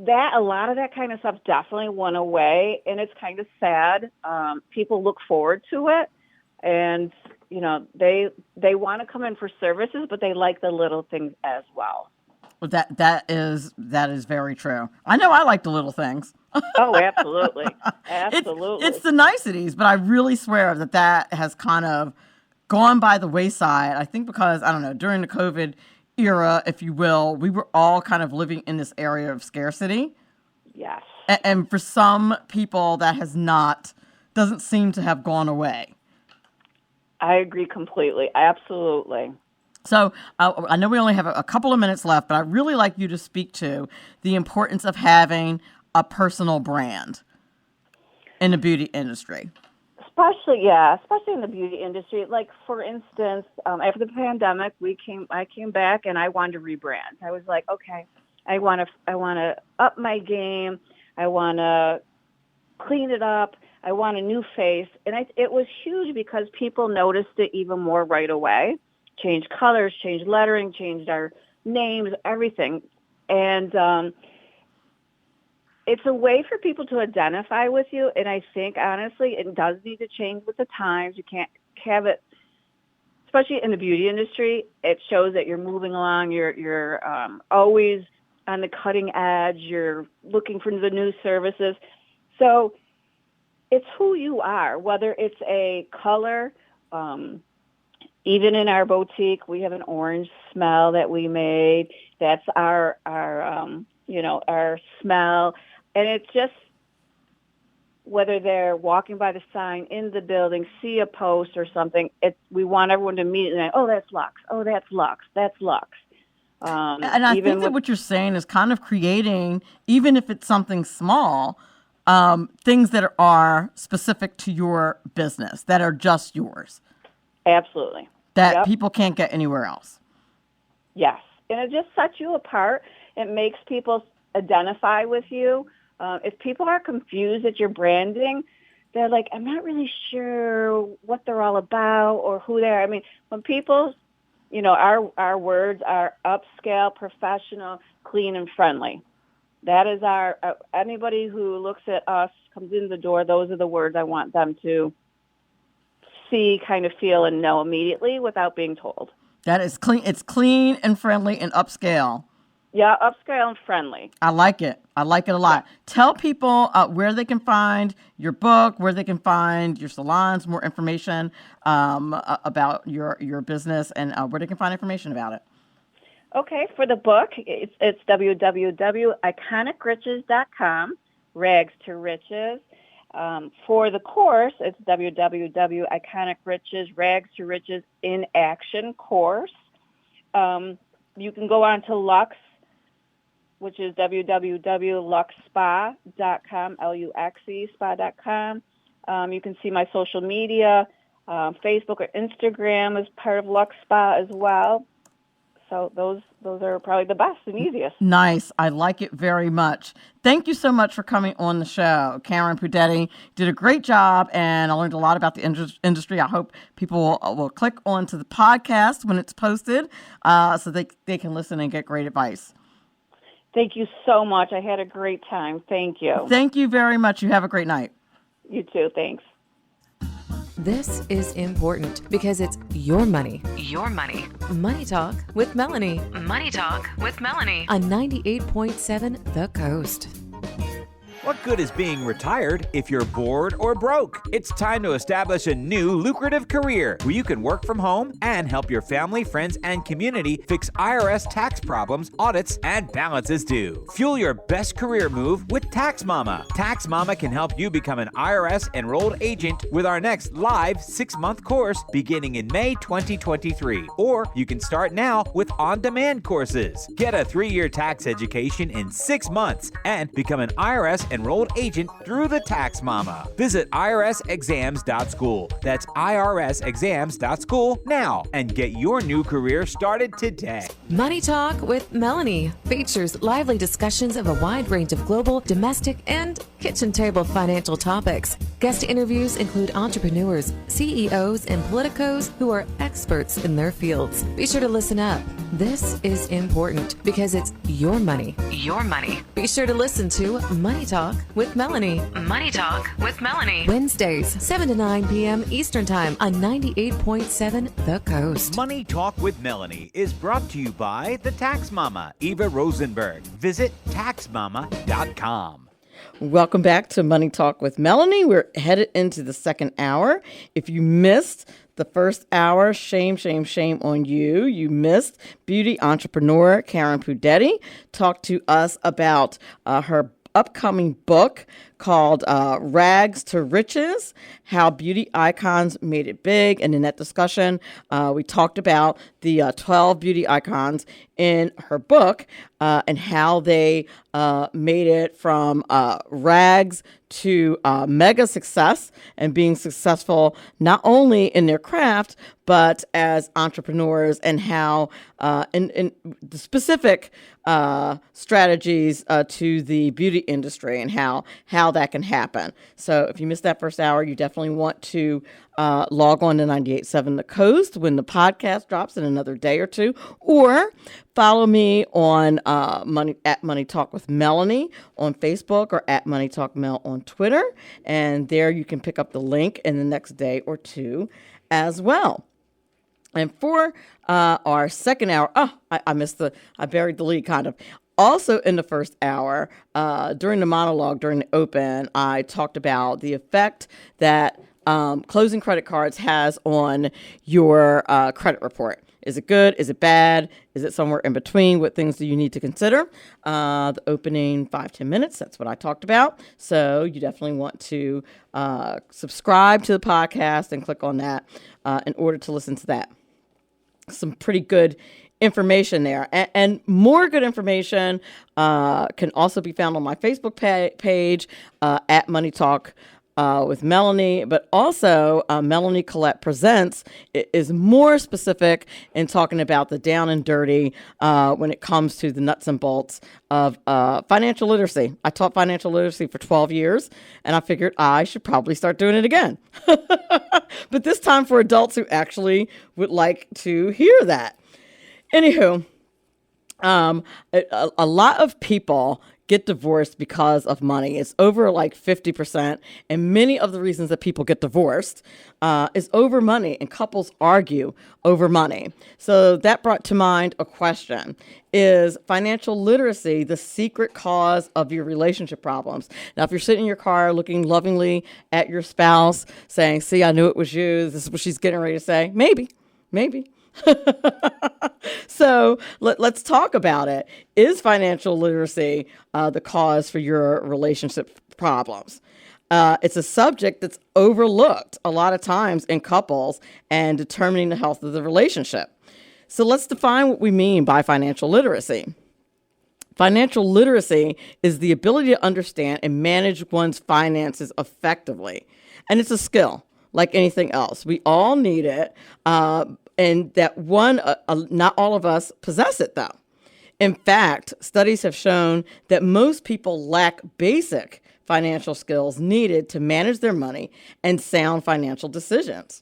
that a lot of that kind of stuff definitely went away, and it's kind of sad. People look forward to it, and they want to come in for services, but they like the little things as well. Well, that is very true. I know I like the little things. Oh, absolutely. Absolutely. It's the niceties, but I really swear that has kind of gone by the wayside. I think because, I don't know, during the COVID era, if you will, we were all kind of living in this area of scarcity. Yes. And for some people, that doesn't seem to have gone away. I agree completely. Absolutely. So I know we only have a couple of minutes left, but I'd really like you to speak to the importance of having a personal brand in the beauty industry. especially in the beauty industry. Like, for instance, after the pandemic, I came back and I wanted to rebrand. I was like, okay, I want to up my game. I want to clean it up. I want a new face. And it was huge because people noticed it even more right away. Changed colors, changed lettering, changed our names, everything. And it's a way for people to identify with you. And I think, honestly, it does need to change with the times. You can't have it, especially in the beauty industry. It shows that you're moving along. You're always on the cutting edge. You're looking for the new services. So it's who you are, whether it's a color. Even in our boutique, we have an orange smell that we made. That's our smell. And it's just, whether they're walking by the sign in the building, see a post or something, we want everyone to immediately, oh, that's Lux. Oh, that's Lux. That's Lux. And I think that what you're saying is kind of creating, even if it's something small, things that are specific to your business, that are just yours. Absolutely. That people can't get anywhere else. Yes. And it just sets you apart. It makes people identify with you. If people are confused at your branding, they're like, I'm not really sure what they're all about or who they are. I mean, when people, our words are upscale, professional, clean, and friendly. That is anybody who looks at us, comes in the door, those are the words I want them to see, kind of feel, and know immediately without being told. That is clean. It's clean and friendly and upscale. Yeah, upscale and friendly. I like it. I like it a lot. Yeah. Tell people where they can find your book, where they can find your salons, more information about your business, and where they can find information about it. Okay, for the book, it's www.iconicriches.com, rags to riches. For the course, it's www.iconicriches, rags to riches in action course. You can go on to Lux, which is www.luxspa.com, Luxe spa.com. You can see my social media. Facebook or Instagram is part of Lux Spa as well. So those are probably the best and easiest. Nice. I like it very much. Thank you so much for coming on the show. Karen Pudetti did a great job, and I learned a lot about the industry. I hope people will click onto the podcast when it's posted so they can listen and get great advice. Thank you so much. I had a great time. Thank you. Thank you very much. You have a great night. You too. Thanks. This is important because it's your money. Your money. Money Talk with Melanie. Money Talk with Melanie. On 98.7 The Coast. What good is being retired if you're bored or broke? It's time to establish a new lucrative career where you can work from home and help your family, friends, and community fix IRS tax problems, audits, and balances due. Fuel your best career move with Tax Mama. Tax Mama can help you become an IRS enrolled agent with our next live 6-month course beginning in May 2023. Or you can start now with on-demand courses. Get a 3-year tax education in 6 months and become an IRS enrolled agent through the Tax Mama. Visit irsexams.school. That's irsexams.school now and get your new career started today. Money Talk with Melanie features lively discussions of a wide range of global, domestic, and kitchen table financial topics. Guest interviews include entrepreneurs, CEOs, and politicos who are experts in their fields. Be sure to listen up. This is important because it's your money. Your money. Be sure to listen to Money Talk with Melanie. Money Talk with Melanie. Wednesdays, 7 to 9 p.m. Eastern Time on 98.7 The Coast. Money Talk with Melanie is brought to you by the Tax Mama, Eva Rosenberg. Visit taxmama.com. Welcome back to Money Talk with Melanie. We're headed into the second hour. If you missed the first hour, shame, shame, shame on you. You missed beauty entrepreneur Karen Pudetti talk to us about her upcoming book called Rags to Riches, How Beauty Icons Made It Big. And in that discussion, we talked about the 12 beauty icons in her book and how they made it from rags to mega success and being successful not only in their craft, but as entrepreneurs, and how in the specific strategies to the beauty industry and how that can happen. So if you missed that first hour, you definitely want to log on to 98.7 The Coast when the podcast drops in another day or two, or follow me on Money Talk with Melanie on Facebook, or at Money Talk Mel on Twitter. And there you can pick up the link in the next day or two as well. And for our second hour, I buried the lead kind of. Also in the first hour, during the monologue, during the open, I talked about the effect that closing credit cards has on your credit report. Is it good? Is it bad? Is it somewhere in between? What things do you need to consider? The opening 5-10 minutes, that's what I talked about. So you definitely want to subscribe to the podcast and click on that in order to listen to that. Some pretty good information there, and more good information can also be found on my Facebook page at Money Talk with Melanie, but also Melanie Collette Presents is more specific in talking about the down and dirty when it comes to the nuts and bolts of financial literacy. I taught financial literacy for 12 years, and I figured I should probably start doing it again. But this time for adults who actually would like to hear that. Anywho, a lot of people get divorced because of money. It's over like 50%. And many of the reasons that people get divorced is over money, and couples argue over money. So that brought to mind a question. Is financial literacy the secret cause of your relationship problems? Now, if you're sitting in your car looking lovingly at your spouse saying, see, I knew it was you, this is what she's getting ready to say, maybe. So let's talk about it. Is financial literacy the cause for your relationship problems? It's a subject that's overlooked a lot of times in couples and determining the health of the relationship. So let's define what we mean by financial literacy. Financial literacy is the ability to understand and manage one's finances effectively. And it's a skill like anything else. We all need it. And that not all of us possess it, though. In fact, studies have shown that most people lack basic financial skills needed to manage their money and sound financial decisions.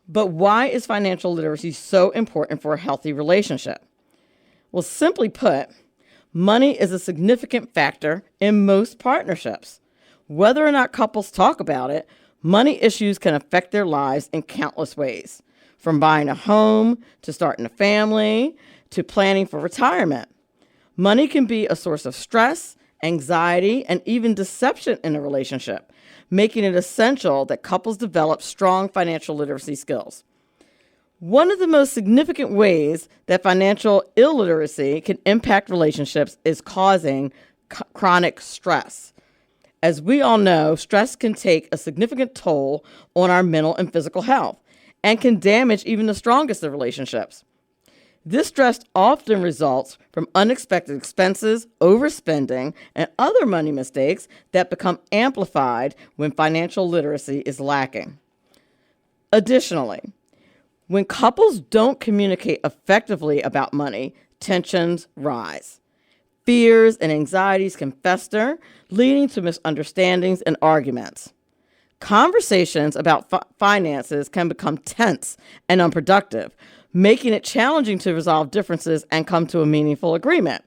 But why is financial literacy so important for a healthy relationship? Well, simply put, money is a significant factor in most partnerships. Whether or not couples talk about it, money issues can affect their lives in countless ways. From buying a home, to starting a family, to planning for retirement. Money can be a source of stress, anxiety, and even deception in a relationship, making it essential that couples develop strong financial literacy skills. One of the most significant ways that financial illiteracy can impact relationships is causing chronic stress. As we all know, stress can take a significant toll on our mental and physical health, and can damage even the strongest of relationships. This stress often results from unexpected expenses, overspending, and other money mistakes that become amplified when financial literacy is lacking. Additionally, when couples don't communicate effectively about money, tensions rise. Fears and anxieties can fester, leading to misunderstandings and arguments. Conversations about finances can become tense and unproductive, making it challenging to resolve differences and come to a meaningful agreement.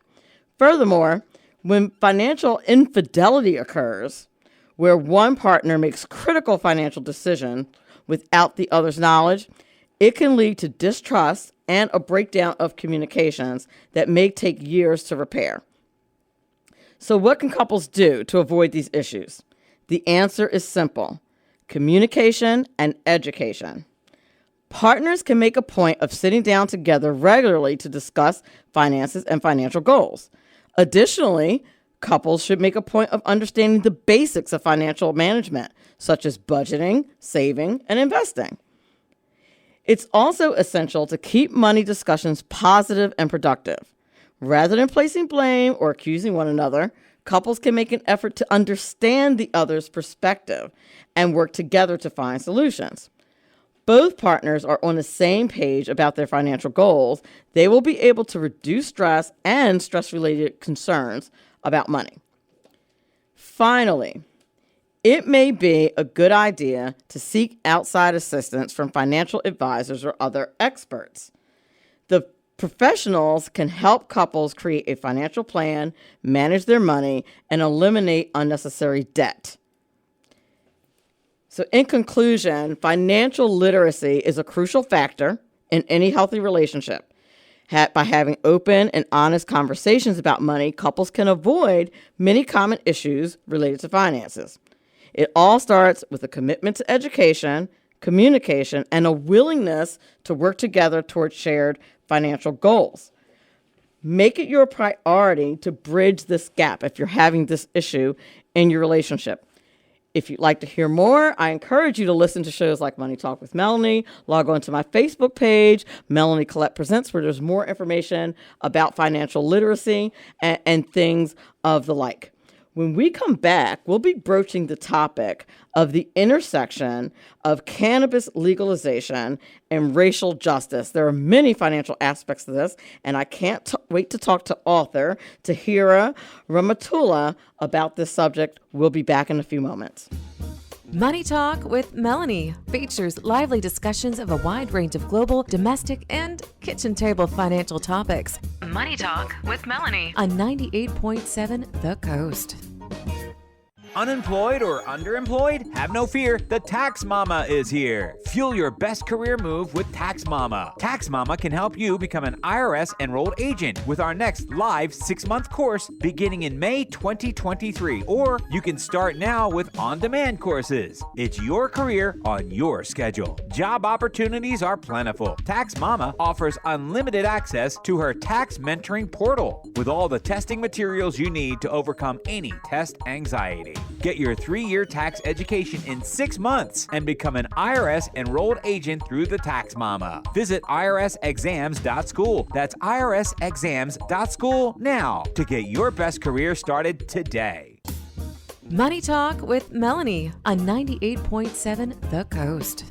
Furthermore, when financial infidelity occurs, where one partner makes critical financial decisions without the other's knowledge, it can lead to distrust and a breakdown of communications that may take years to repair. So what can couples do to avoid these issues? The answer is simple: communication and education. Partners can make a point of sitting down together regularly to discuss finances and financial goals. Additionally, Couples should make a point of understanding the basics of financial management, such as budgeting, saving, and investing. It's also essential to keep money discussions positive and productive. Rather than placing blame or accusing one another, couples can make an effort to understand the other's perspective and work together to find solutions. Both partners are on the same page about their financial goals, they will be able to reduce stress and stress-related concerns about money. Finally, it may be a good idea to seek outside assistance from financial advisors or other experts. The professionals can help couples create a financial plan, manage their money, and eliminate unnecessary debt. So in conclusion, financial literacy is a crucial factor in any healthy relationship. By having open and honest conversations about money, couples can avoid many common issues related to finances. It all starts with a commitment to education, communication, and a willingness to work together towards shared financial goals. Make it your priority to bridge this gap if you're having this issue in your relationship. If you'd like to hear more, I encourage you to listen to shows like Money Talk with Melanie. Log on to my Facebook page, Melanie Collette Presents, where there's more information about financial literacy and things of the like. When we come back, we'll be broaching the topic of the intersection of cannabis legalization and racial justice. There are many financial aspects to this, and I can't wait to talk to author Tahira Rehmatullah about this subject. We'll be back in a few moments. Money Talk with Melanie features lively discussions of a wide range of global, domestic, and kitchen table financial topics. Money Talk with Melanie on 98.7 The Coast. Unemployed or underemployed? Have no fear, the Tax Mama is here. Fuel your best career move with Tax Mama. Tax Mama can help you become an IRS enrolled agent with our next live 6-month course beginning in May 2023. Or you can start now with on-demand courses. It's your career on your schedule. Job opportunities are plentiful. Tax Mama offers unlimited access to her tax mentoring portal with all the testing materials you need to overcome any test anxiety. Get your 3-year tax education in 6 months and become an IRS enrolled agent through the Tax Mama. Visit irsexams.school. That's irsexams.school now to get your best career started today. Money Talk with Melanie on 98.7 The Coast.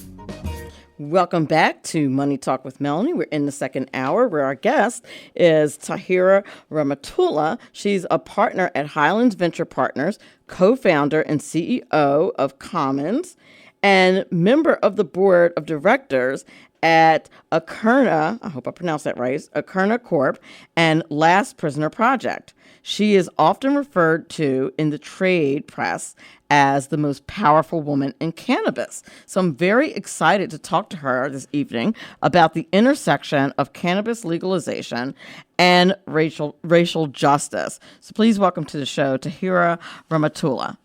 Welcome back to Money Talk with Melanie. We're in the second hour where our guest is Tahira Rehmatullah. She's a partner at Highlands Venture Partners, co-founder and CEO of Commons, and member of the board of directors at Akerna, I hope I pronounced that right, Akerna Corp, and Last Prisoner Project. She is often referred to in the trade press as the most powerful woman in cannabis. So I'm very excited to talk to her this evening about the intersection of cannabis legalization and racial justice. So please welcome to the show, Tahira Rehmatullah.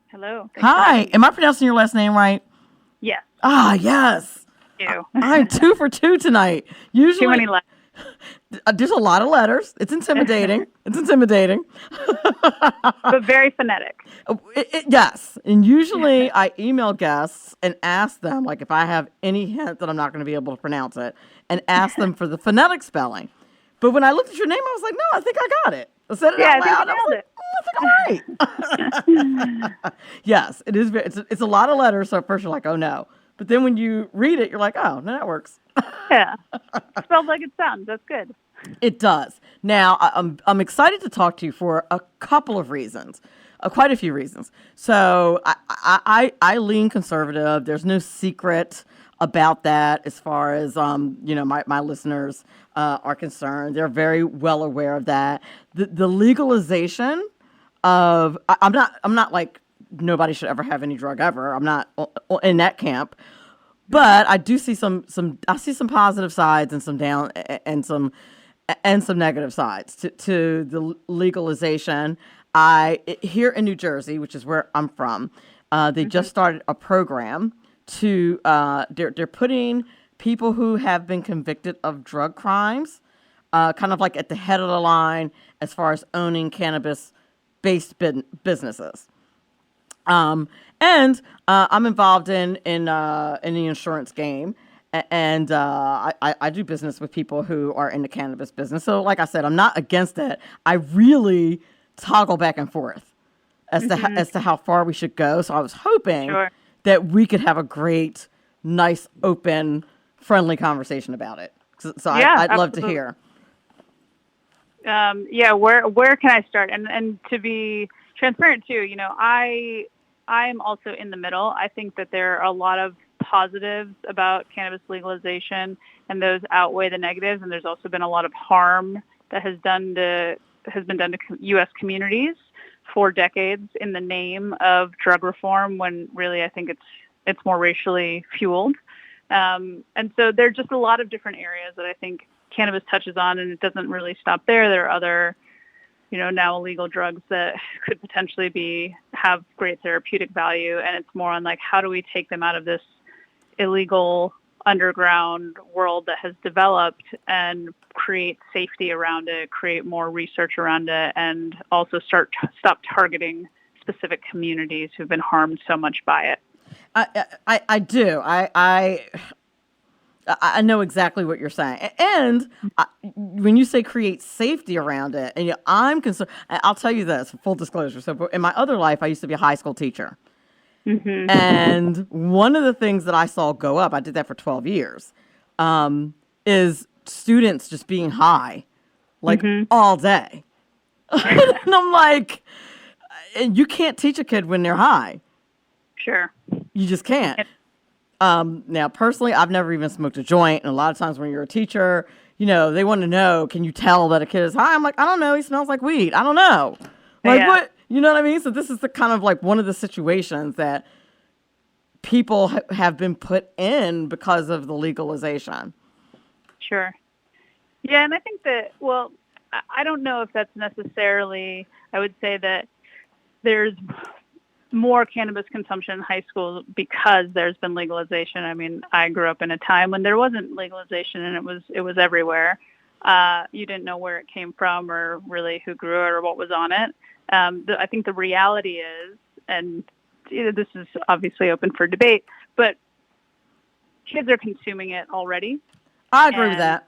Hello. Hi. Am I pronouncing your last name right? Yes. Ah, yes. You. I'm 2 for 2 tonight. Usually, Too many letters. There's a lot of letters. It's intimidating. But very phonetic. Yes. And usually I email guests and ask them, like, if I have any hint that I'm not going to be able to pronounce it, and ask them for the phonetic spelling. But when I looked at your name, I was like, no, I think I got it. I said it out loud. I think I'm right. Yes, it is. It's a lot of letters. So at first you're like, oh, no. But then when you read it, you're like, oh, no, that works. Yeah. Spelled like it sounds. That's good. It does. Now, I'm excited to talk to you for a couple of reasons, quite a few reasons. So I lean conservative. There's no secret about that as far as, my listeners are concerned. They're very well aware of that. The legalization of, I'm not like nobody should ever have any drug ever. I'm not in that camp. But I do see some positive sides and some down and some negative sides to the legalization. Here in New Jersey, which is where I'm from, they just started a program to they're putting people who have been convicted of drug crimes kind of like at the head of the line as far as owning cannabis-based businesses. And I'm involved in the insurance game, and I do business with people who are in the cannabis business. So, like I said, I'm not against it. I really toggle back and forth as to how far we should go. So I was hoping that we could have a great, nice, open, friendly conversation about it. So I'd love to hear. Where can I start? And to be transparent too, I'm also in the middle. I think that there are a lot of positives about cannabis legalization, and those outweigh the negatives. And there's also been a lot of harm that has been done to U.S. communities for decades in the name of drug reform, when really I think it's more racially fueled. And so there are just a lot of different areas that I think cannabis touches on, and it doesn't really stop there. There are other now illegal drugs that could potentially have great therapeutic value. And it's more on like, how do we take them out of this illegal underground world that has developed and create safety around it, create more research around it, and also stop targeting specific communities who've been harmed so much by it. I do. I know exactly what you're saying. And when you say create safety around it, and I'm concerned, I'll tell you this, full disclosure. So in my other life, I used to be a high school teacher. Mm-hmm. And one of the things that I saw go up, I did that for 12 years, is students just being high, like all day. And I'm like, you can't teach a kid when they're high. Sure. You just can't. Now, personally, I've never even smoked a joint. And a lot of times when you're a teacher, they want to know, can you tell that a kid is high? I'm like, I don't know. He smells like weed. I don't know. Like, what? You know what I mean? So this is the kind of like one of the situations that people have been put in because of the legalization. Sure. Yeah. And I think that, I don't know if that's necessarily, I would say that there's more cannabis consumption in high school because there's been legalization. I mean, I grew up in a time when there wasn't legalization, and it was everywhere. You didn't know where it came from or really who grew it or what was on it. I think the reality is, and this is obviously open for debate, but kids are consuming it already. I agree with that.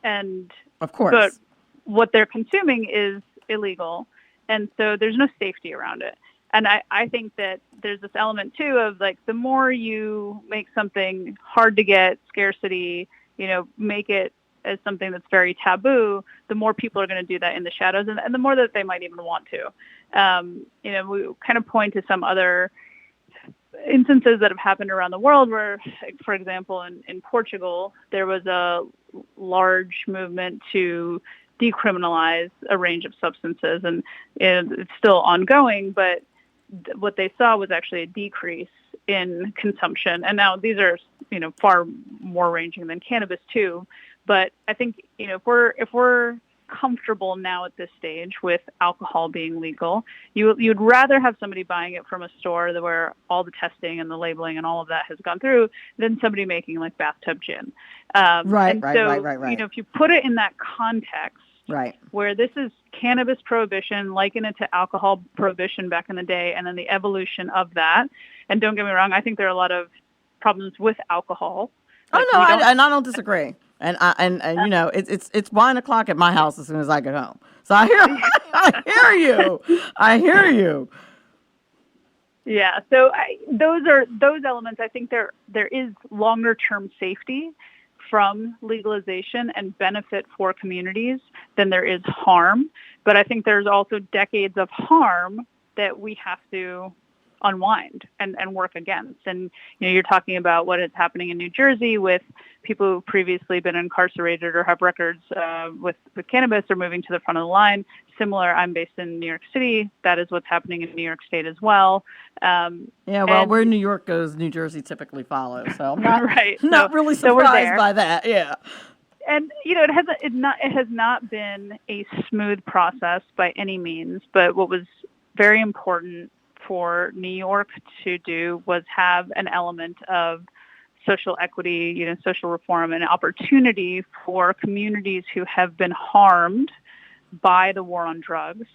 And of course, but what they're consuming is illegal, and so there's no safety around it. And I think that there's this element, too, of, like, the more you make something hard to get, scarcity, make it as something that's very taboo, the more people are going to do that in the shadows, and the more that they might even want to. We kind of point to some other instances that have happened around the world where, for example, in Portugal, there was a large movement to decriminalize a range of substances, and it's still ongoing, but what they saw was actually a decrease in consumption. And now these are, far more ranging than cannabis too. But I think, if we're comfortable now at this stage with alcohol being legal, you'd rather have somebody buying it from a store where all the testing and the labeling and all of that has gone through than somebody making like bathtub gin. Right. If you put it in that context, right, where this is cannabis prohibition, liken it to alcohol prohibition back in the day, and then the evolution of that. And don't get me wrong, I think there are a lot of problems with alcohol. Like, I don't disagree. And it's wine o'clock at my house as soon as I get home. So I hear you. Yeah. So those elements. I think there is longer term safety from legalization and benefit for communities than there is harm. But I think there's also decades of harm that we have to unwind and work against. And, you're talking about what is happening in New Jersey with people who've previously been incarcerated or have records with cannabis or moving to the front of the line. Similar, I'm based in New York City. That is what's happening in New York State as well. Where New York goes, New Jersey typically follows. So I'm not, not really surprised by that. Yeah. And it has not been a smooth process by any means. But what was very important for New York to do was have an element of social equity, social reform, and opportunity for communities who have been harmed by the war on drugs,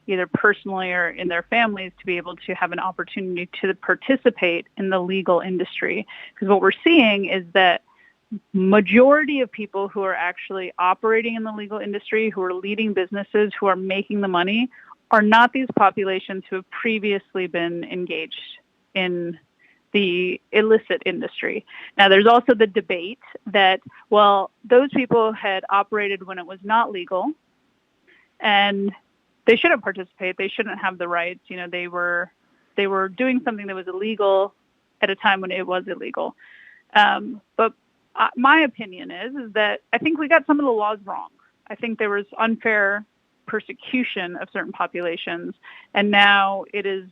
either personally or in their families, to be able to have an opportunity to participate in the legal industry. Because what we're seeing is that majority of people who are actually operating in the legal industry, who are leading businesses, who are making the money, are not these populations who have previously been engaged in the illicit industry. Now, there's also the debate that, well, those people had operated when it was not legal, and they shouldn't participate. They shouldn't have the rights. They were doing something that was illegal at a time when it was illegal. But my opinion is that I think we got some of the laws wrong. I think there was unfair persecution of certain populations, and now it is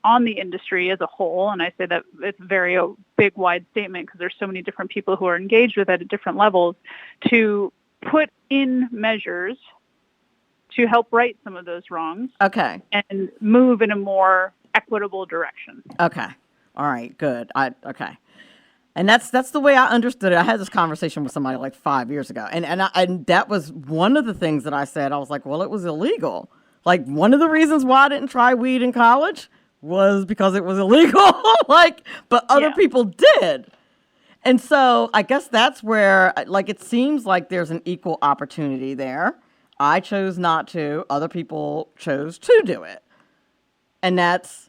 on the industry as a whole, and I say that it's a very big, wide statement because there's so many different people who are engaged with it at different levels, to put in measures to help right some of those wrongs. Okay. And move in a more equitable direction. Okay. All right. Good. Okay. And that's the way I understood it. I had this conversation with somebody like 5 years ago, and that was one of the things that I said. I was like, well, it was illegal. Like, one of the reasons why I didn't try weed in college was because it was illegal. But other people did. And so I guess that's where, it seems like there's an equal opportunity there. I chose not to. Other people chose to do it. And that's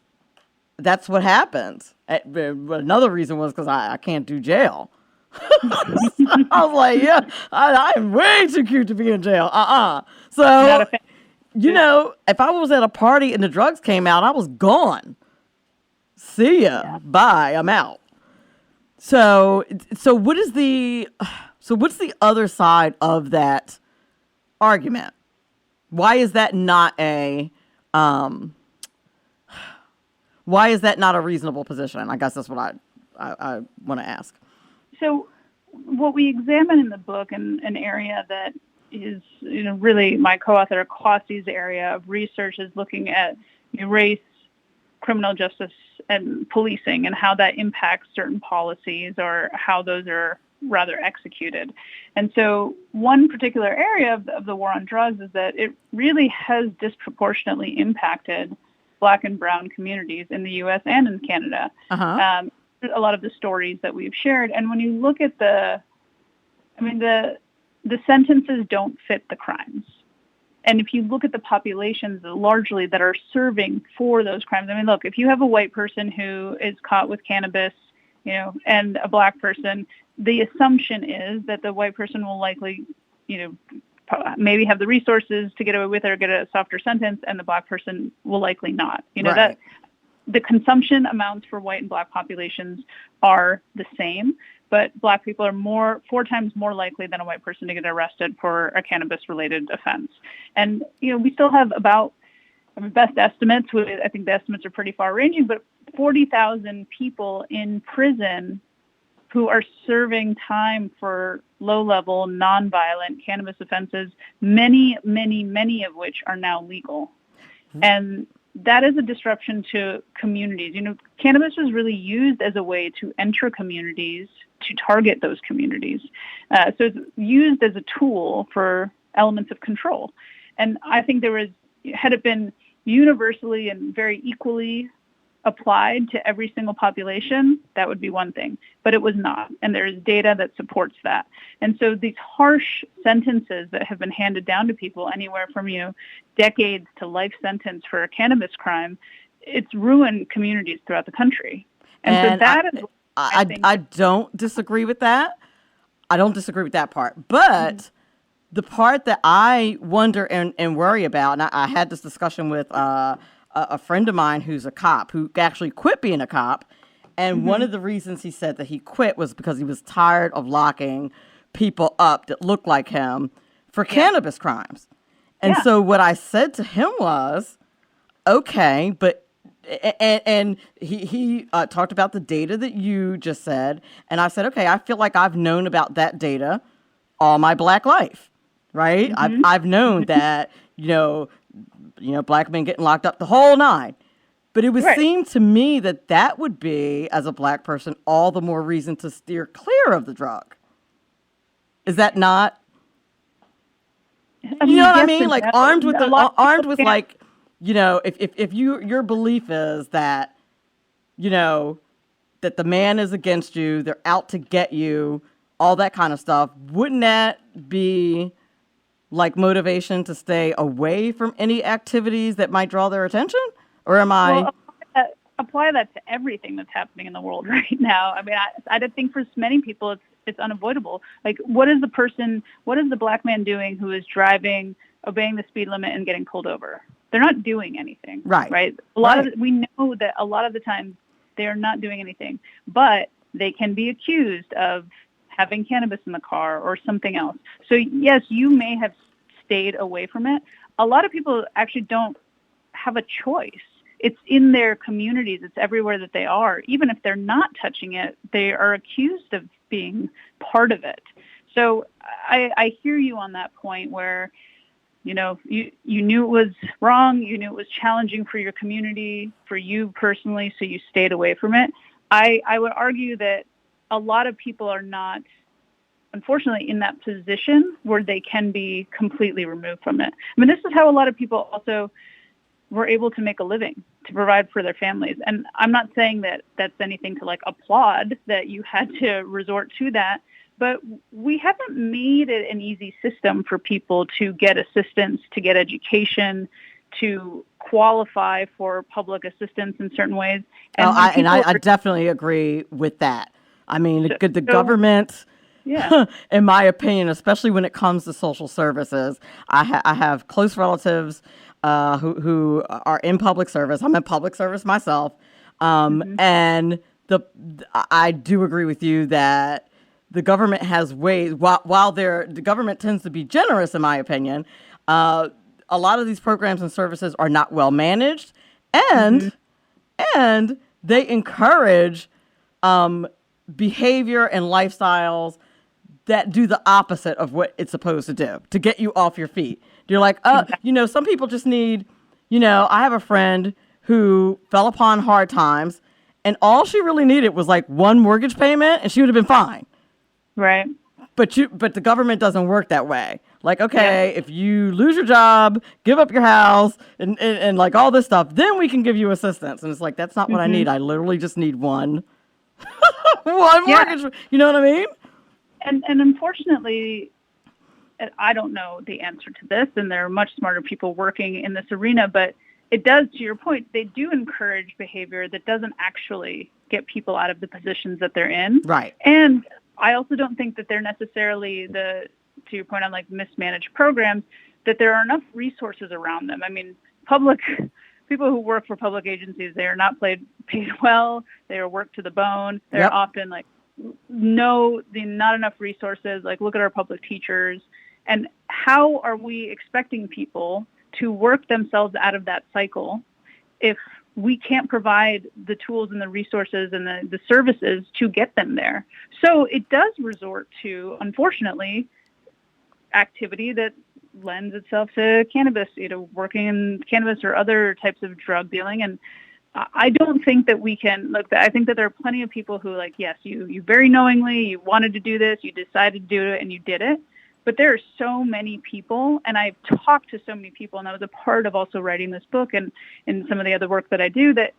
what happens. Another reason was because I can't do jail. I was like, yeah, I am way too cute to be in jail. So, if I was at a party and the drugs came out, I was gone. See ya. Yeah. Bye. I'm out. So what's the other side of that argument? Why is that not a reasonable position? I guess that's what I want to ask. So what we examine in the book, and an area that is, really my co-author Kwasi's area of research, is looking at race, criminal justice, and policing, and how that impacts certain policies or how those are rather executed. And so one particular area of the war on drugs is that it really has disproportionately impacted Black and brown communities in the U.S. and in Canada. Uh-huh. A lot of the stories that we've shared. And when you look at the sentences don't fit the crimes. And if you look at the populations largely that are serving for those crimes, look, if you have a white person who is caught with cannabis, and a Black person, the assumption is that the white person will likely, maybe have the resources to get away with it or get a softer sentence, and the Black person will likely not. Right. That the consumption amounts for white and Black populations are the same, but Black people are 4 times more likely than a white person to get arrested for a cannabis-related offense. And, we still have about, best estimates, I think the estimates are pretty far-ranging, but 40,000 people in prison who are serving time for low-level, non-violent cannabis offenses, many, many, many of which are now legal. And that is a disruption to communities. Cannabis was really used as a way to enter communities, to target those communities. So it's used as a tool for elements of control. And I think had it been universally and very equally applied to every single population, that would be one thing, but it was not. And there is data that supports that. And so these harsh sentences that have been handed down to people, anywhere from, decades to life sentence for a cannabis crime, it's ruined communities throughout the country. And so that is, I don't disagree with that. I don't disagree with that part, but the part that I wonder and worry about, and I had this discussion with, a friend of mine who's a cop who actually quit being a cop. And one of the reasons he said that he quit was because he was tired of locking people up that looked like him for cannabis crimes. And so what I said to him was, okay, but, and he talked about the data that you just said. And I said, okay, I feel like I've known about that data all my Black life, right? I've known that, Black men getting locked up the whole 9. But it would Right. seem to me that would be, as a black person, all the more reason to steer clear of the drug. Is that not? I You know what I yes mean? and Like no. armed with A lot of armed people with can't- like, if your belief is that, that the man is against you, they're out to get you, all that kind of stuff, wouldn't that be like motivation to stay away from any activities that might draw their attention? Or am I? Well, apply that to everything that's happening in the world right now. I mean, I think for many people it's unavoidable. Like, what is the black man doing who is driving, obeying the speed limit, and getting pulled over? They're not doing anything. Right. We know that a lot of the time they're not doing anything, but they can be accused of having cannabis in the car or something else. So yes, you may have stayed away from it. A lot of people actually don't have a choice. It's in their communities. It's everywhere that they are. Even if they're not touching it, they are accused of being part of it. So I hear you on that point where, you knew it was wrong. You knew it was challenging for your community, for you personally, so you stayed away from it. I would argue that a lot of people are not, unfortunately, in that position where they can be completely removed from it. I mean, this is how a lot of people also were able to make a living, to provide for their families. And I'm not saying that that's anything to like applaud that you had to resort to that, but we haven't made it an easy system for people to get assistance, to get education, to qualify for public assistance in certain ways. And I definitely agree with that. I mean, the government, yeah. in my opinion, especially when it comes to social services, I have close relatives who are in public service. I'm in public service myself, and I do agree with you that the government has ways. While the government tends to be generous, in my opinion, a lot of these programs and services are not well managed, and they encourage behavior and lifestyles that do the opposite of what it's supposed to do, to get you off your feet. You're like, some people just need, I have a friend who fell upon hard times, and all she really needed was like one mortgage payment, and she would have been fine. Right. But the government doesn't work that way. Like, okay, if you lose your job, give up your house, and like all this stuff, then we can give you assistance. And it's like, that's not what I need. I literally just need one mortgage. You know what I mean? And unfortunately, I don't know the answer to this, and there are much smarter people working in this arena, but it does, to your point, they do encourage behavior that doesn't actually get people out of the positions that they're in. Right. And I also don't think that they're necessarily to your point on like mismanaged programs, that there are enough resources around them. I mean, people who work for public agencies, they are not paid well. They are worked to the bone. They're often like, not enough resources. Like, look at our public teachers. And how are we expecting people to work themselves out of that cycle if we can't provide the tools and the resources and the services to get them there? So it does resort to, unfortunately, activity that lends itself to cannabis, working in cannabis or other types of drug dealing. And I don't think that we can look. I think that there are plenty of people who, like, yes, you very knowingly, you wanted to do this, you decided to do it, and you did it. But there are so many people, and I've talked to so many people, and that was a part of also writing this book and some of the other work that I do, that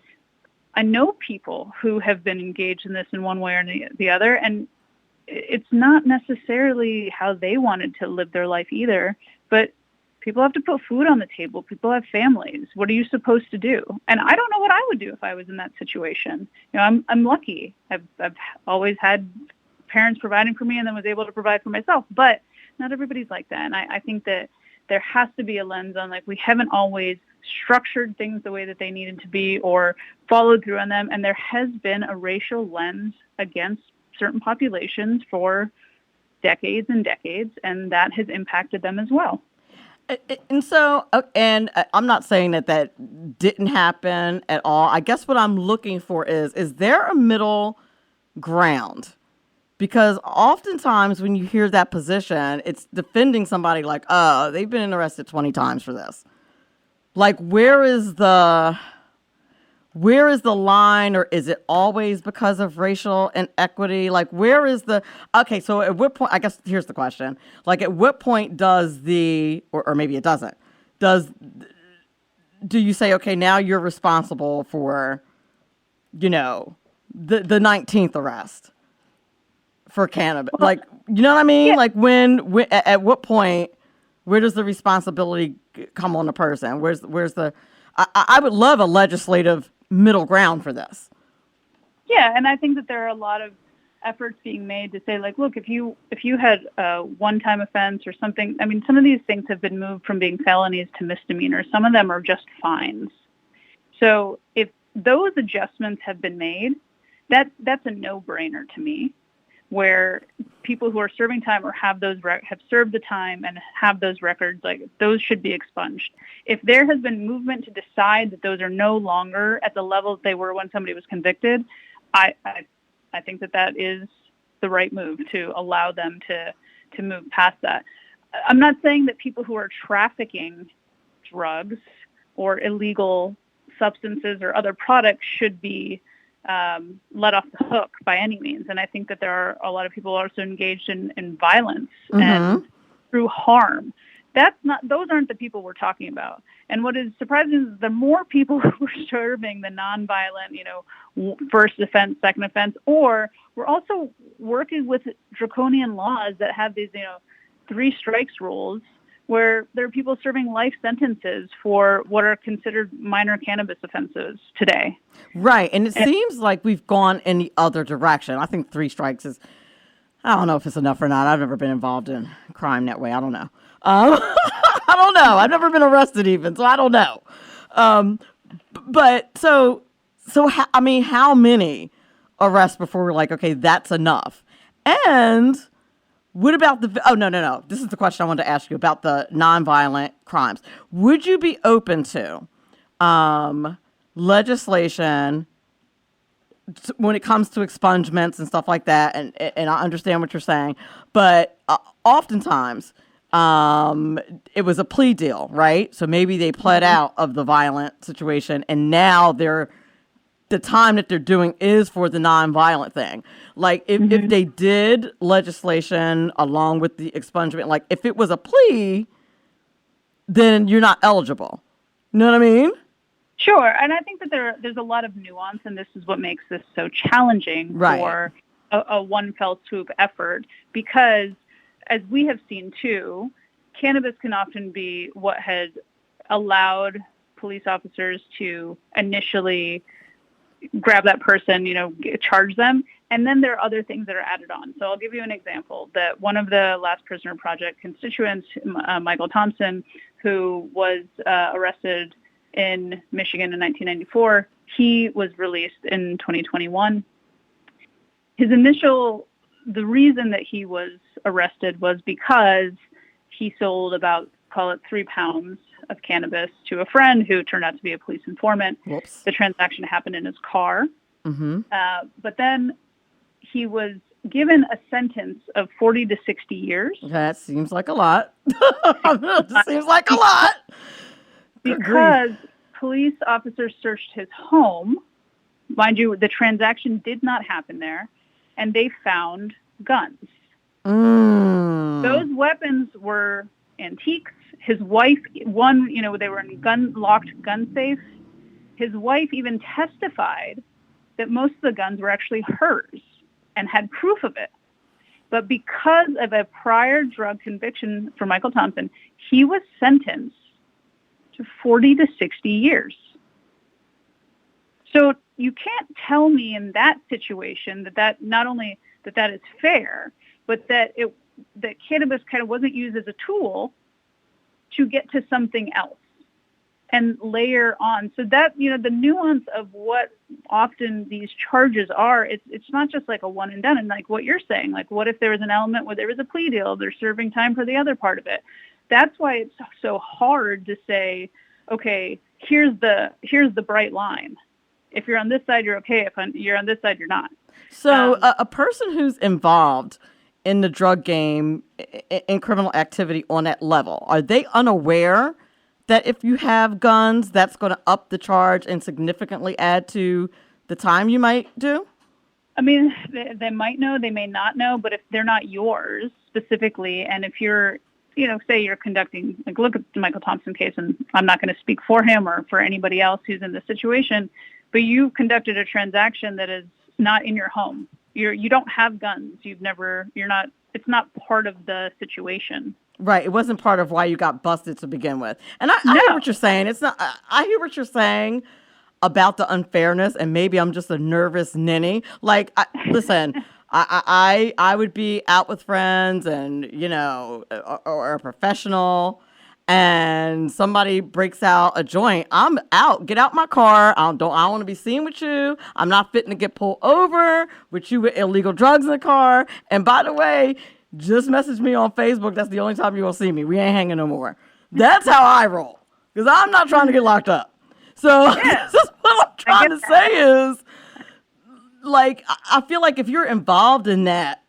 I know people who have been engaged in this in one way or the other, and it's not necessarily how they wanted to live their life either, but people have to put food on the table. People have families. What are you supposed to do? And I don't know what I would do if I was in that situation. I'm lucky. I've always had parents providing for me and then was able to provide for myself, but not everybody's like that. And I think that there has to be a lens on, like, we haven't always structured things the way that they needed to be or followed through on them. And there has been a racial lens against certain populations for decades and decades, and that has impacted them as well. And so, and I'm not saying that didn't happen at all. I guess what I'm looking for is there a middle ground? Because oftentimes when you hear that position, it's defending somebody like, oh, they've been arrested 20 times for this. Like, where is the where is the line, or is it always because of racial inequity? Like, where is okay, so at what point, I guess here's the question. Like, at what point does or maybe it doesn't, do you say, okay, now you're responsible for, the 19th arrest for cannabis? Like, you know what I mean? Yeah. Like, at what point, where does the responsibility come on the person? Where's the, I would love a legislative middle ground for this. Yeah, and I think that there are a lot of efforts being made to say, like, look, if you had a one-time offense or something, I mean, some of these things have been moved from being felonies to misdemeanors. Some of them are just fines. So if those adjustments have been made, that's a no-brainer to me, where people who are serving time or have served the time and have those records, like, those should be expunged. If there has been movement to decide that those are no longer at the level they were when somebody was convicted, I think that is the right move, to allow them to move past that. I'm not saying that people who are trafficking drugs or illegal substances or other products should be let off the hook by any means. And I think that there are a lot of people also engaged in violence and through harm. Those aren't the people we're talking about. And what is surprising is the more people who are serving the nonviolent, first offense, second offense, or we're also working with draconian laws that have these, 3 strikes rules, where there are people serving life sentences for what are considered minor cannabis offenses today. Right. And it seems like we've gone in the other direction. I think 3 strikes I don't know if it's enough or not. I've never been involved in crime that way. I don't know. I don't know. I've never been arrested even, so I don't know. But how many arrests before we're like, okay, that's enough? And what about no. This is the question I wanted to ask you about the nonviolent crimes. Would you be open to legislation when it comes to expungements and stuff like that? And I understand what you're saying, but oftentimes it was a plea deal, right? So maybe they pled out of the violent situation, and now the time that they're doing is for the nonviolent thing. Like, if they did legislation along with the expungement, like, if it was a plea, then you're not eligible. You know what I mean? Sure. And I think that there's a lot of nuance, and this is what makes this so challenging for a one fell swoop effort, because as we have seen too, cannabis can often be what has allowed police officers to initially grab that person, charge them. And then there are other things that are added on. So I'll give you an example. That one of the Last Prisoner Project constituents, Michael Thompson, who was arrested in Michigan in 1994, he was released in 2021. The reason that he was arrested was because he sold about, call it 3 pounds of cannabis to a friend who turned out to be a police informant. Whoops. The transaction happened in his car. But then he was given a sentence of 40 to 60 years. That seems like a lot. It seems like a lot. Because police officers searched his home. Mind you, the transaction did not happen there, and they found guns. Those weapons were antiques. His wife, they were in locked gun safe. His wife even testified that most of the guns were actually hers and had proof of it. But because of a prior drug conviction for Michael Thompson, he was sentenced to 40 to 60 years. So you can't tell me in that situation that not only that is fair, but that cannabis kind of wasn't used as a tool to get to something else and layer on. So that, the nuance of what often these charges are, it's not just like a one and done. And like what you're saying, like what if there was an element where there was a plea deal, they're serving time for the other part of it. That's why it's so hard to say, okay, here's the bright line. If you're on this side, you're okay. If you're on this side, you're not. So a person who's involved in the drug game, in criminal activity on that level, are they unaware that if you have guns, that's going to up the charge and significantly add to the time you might do? I mean, they might know, they may not know, but if they're not yours specifically, and if you're, say you're conducting, like look at the Michael Thompson case, and I'm not going to speak for him or for anybody else who's in this situation, but you conducted a transaction that is not in your home. You don't have guns. It's not part of the situation. Right. It wasn't part of why you got busted to begin with. And I hear what you're saying. I hear what you're saying about the unfairness, and maybe I'm just a nervous ninny. Like, listen, I would be out with friends and, or a professional, and somebody breaks out a joint. I'm out. Get out my car. I don't want to be seen with you. I'm not fitting to get pulled over with you with illegal drugs in the car. And by the way, just message me on Facebook. That's the only time you're going to see me. We ain't hanging no more. That's how I roll, because I'm not trying to get locked up. So this is what I'm trying to say is, like, I feel like if you're involved in that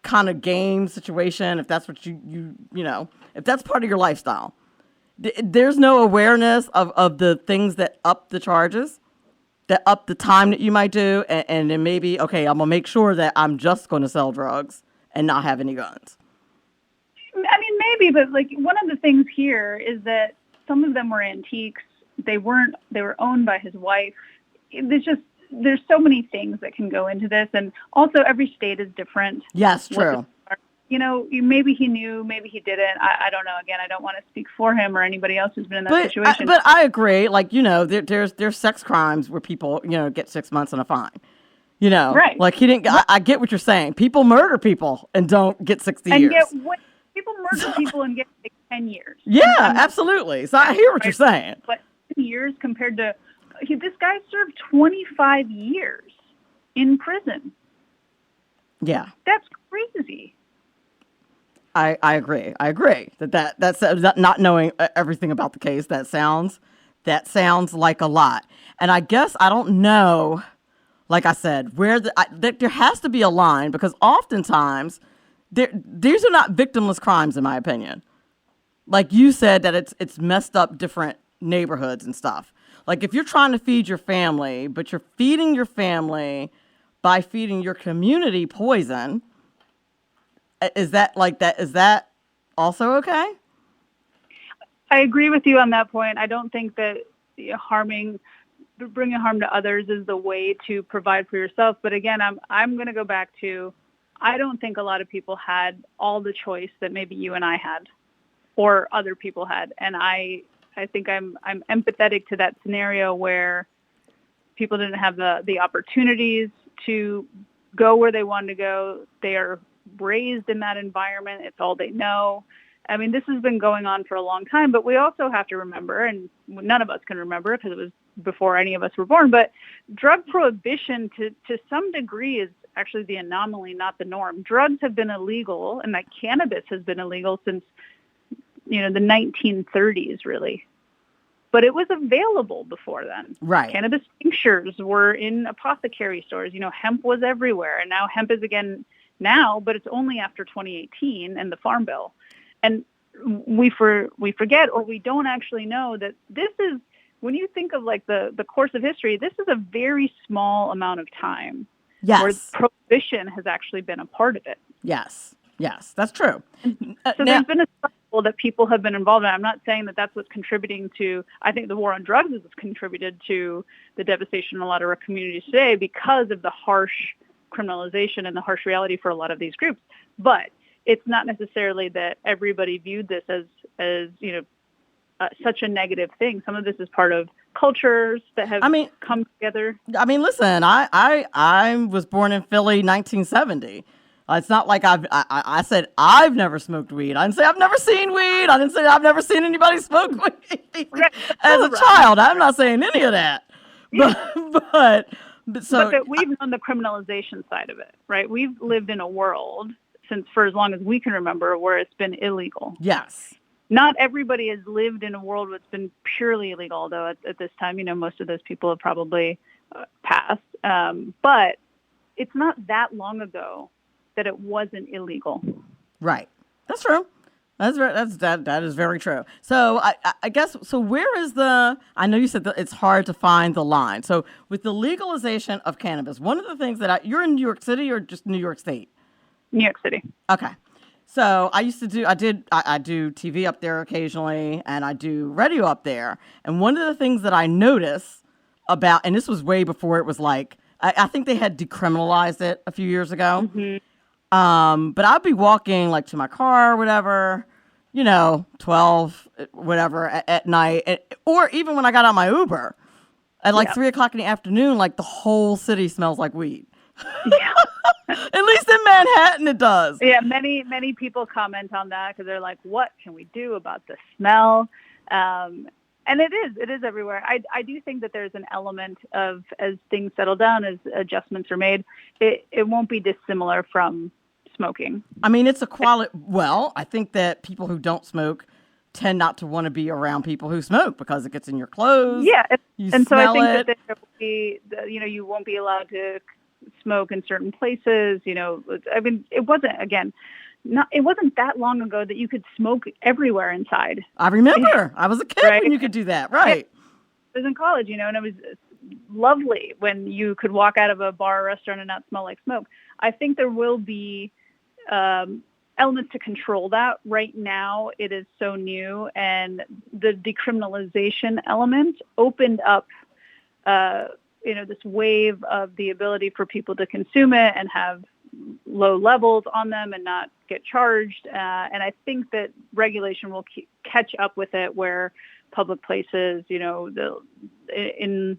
kind of game situation, if that's what if that's part of your lifestyle, there's no awareness of the things that up the charges, that up the time that you might do. And then maybe, okay, I'm going to make sure that I'm just going to sell drugs and not have any guns. I mean, maybe, but like one of the things here is that some of them were antiques. They were owned by his wife. There's so many things that can go into this. And also every state is different. Yes, true. Maybe he knew, maybe he didn't. I don't know. Again, I don't want to speak for him or anybody else who's been in that situation. But I agree. Like, there's sex crimes where people, get 6 months and a fine. Right. Like he didn't. I get what you're saying. People murder people and don't get 60 years. People murder people and get like 10 years. Yeah, absolutely. So I hear what you're saying. But 10 years compared to this guy served 25 years in prison. Yeah, that's crazy. I agree. That's not knowing everything about the case. That sounds like a lot. And I guess I don't know. Like I said, where there has to be a line, because oftentimes these are not victimless crimes, in my opinion. Like you said, that it's messed up different neighborhoods and stuff. Like if you're trying to feed your family, but you're feeding your family by feeding your community poison, is that also okay? I agree with you on that point. I don't think that bringing harm to others is the way to provide for yourself. But again, I'm going to go back to, I don't think a lot of people had all the choice that maybe you and I had or other people had. And I think I'm empathetic to that scenario where people didn't have the opportunities to go where they wanted to go. They are raised in that environment. It's all they know. I mean, this has been going on for a long time, but we also have to remember, and none of us can remember because it was before any of us were born, but drug prohibition to some degree is actually the anomaly, not the norm. Drugs have been illegal, and that cannabis has been illegal since, the 1930s, really. But it was available before then. Right. Cannabis tinctures were in apothecary stores. Hemp was everywhere, and now hemp is again now, but it's only after 2018 and the Farm Bill. And we forget, or we don't actually know that this is, when you think of like the course of history, this is a very small amount of time where prohibition has actually been a part of it. Yes, that's true. So there's been a cycle that people have been involved in. I'm not saying that that's what's contributing to, I think the war on drugs is what's contributed to the devastation in a lot of our communities today because of the harsh criminalization and the harsh reality for a lot of these groups. But it's not necessarily that everybody viewed this as such a negative thing. Some of this is part of cultures that have come together. I mean, listen, I was born in Philly, 1970. It's not like I said I've never smoked weed. I didn't say I've never seen weed. I didn't say I've never seen anybody smoke weed as a child. I'm not saying any of that. But that we've known the criminalization side of it, right? We've lived in a world for as long as we can remember where it's been illegal. Yes. Not everybody has lived in a world where it's been purely illegal, although at this time, most of those people have probably passed. But it's not that long ago that it wasn't illegal. Right. That's true. That is very true. So I guess so. Where is the? I know you said that it's hard to find the line. So with the legalization of cannabis, one of the things that you're in New York City or just New York State? New York City. Okay. So I do TV up there occasionally, and I do radio up there. And one of the things that I notice about, and this was way before it was like, I think they had decriminalized it a few years ago. But I'd be walking like to my car or whatever, 12, whatever at night. Or even when I got on my Uber at like 3 o'clock in the afternoon, like the whole city smells like weed. Yeah. At least in Manhattan it does. Yeah, many people comment on that because they're like, what can we do about the smell? And it is everywhere. I do think that there's an element of, as things settle down, as adjustments are made, it won't be dissimilar from smoking. I mean, it's a quality. Well, I think that people who don't smoke tend not to want to be around people who smoke because it gets in your clothes. Yeah, and so I think it. that there will be, you won't be allowed to smoke in certain places. I mean, it wasn't that long ago that you could smoke everywhere inside. I remember. I was a kid when you could do that. Right. I was in college, and it was lovely when you could walk out of a bar or restaurant and not smell like smoke. I think there will be elements to control that. Right now, it is so new, and the decriminalization element opened up this wave of the ability for people to consume it and have low levels on them and not get charged. And I think that regulation will catch up with it, where public places, in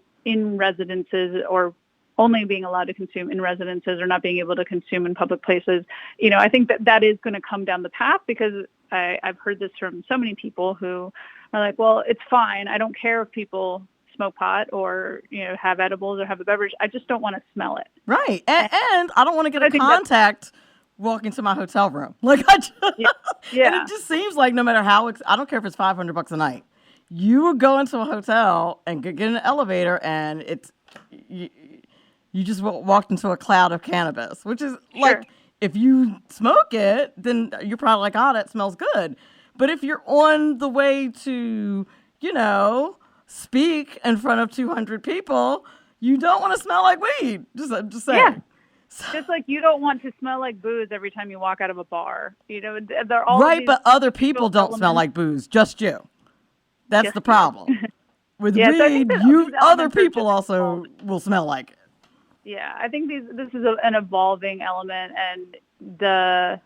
residences, or only being allowed to consume in residences or not being able to consume in public places. I think that is going to come down the path, because I've heard this from so many people who are like, well, it's fine. I don't care if people smoke pot or have edibles or have a beverage. I just don't want to smell it. Right, and I don't want to get a contact walking to my hotel room. Like I just, and it just seems like no matter how I don't care if it's $500 a night. You would go into a hotel and get in an elevator, and it's you just walked into a cloud of cannabis, which is like, if you smoke it, then you're probably like, oh, that smells good. But if you're on the way to, speak in front of 200 people, you don't want to smell like weed. Just saying. Yeah. Just like you don't want to smell like booze every time you walk out of a bar. They're all right, but other people don't smell like booze, just you. That's the problem. With weed, other people also will smell like it. Yeah, I think this is an evolving element, and the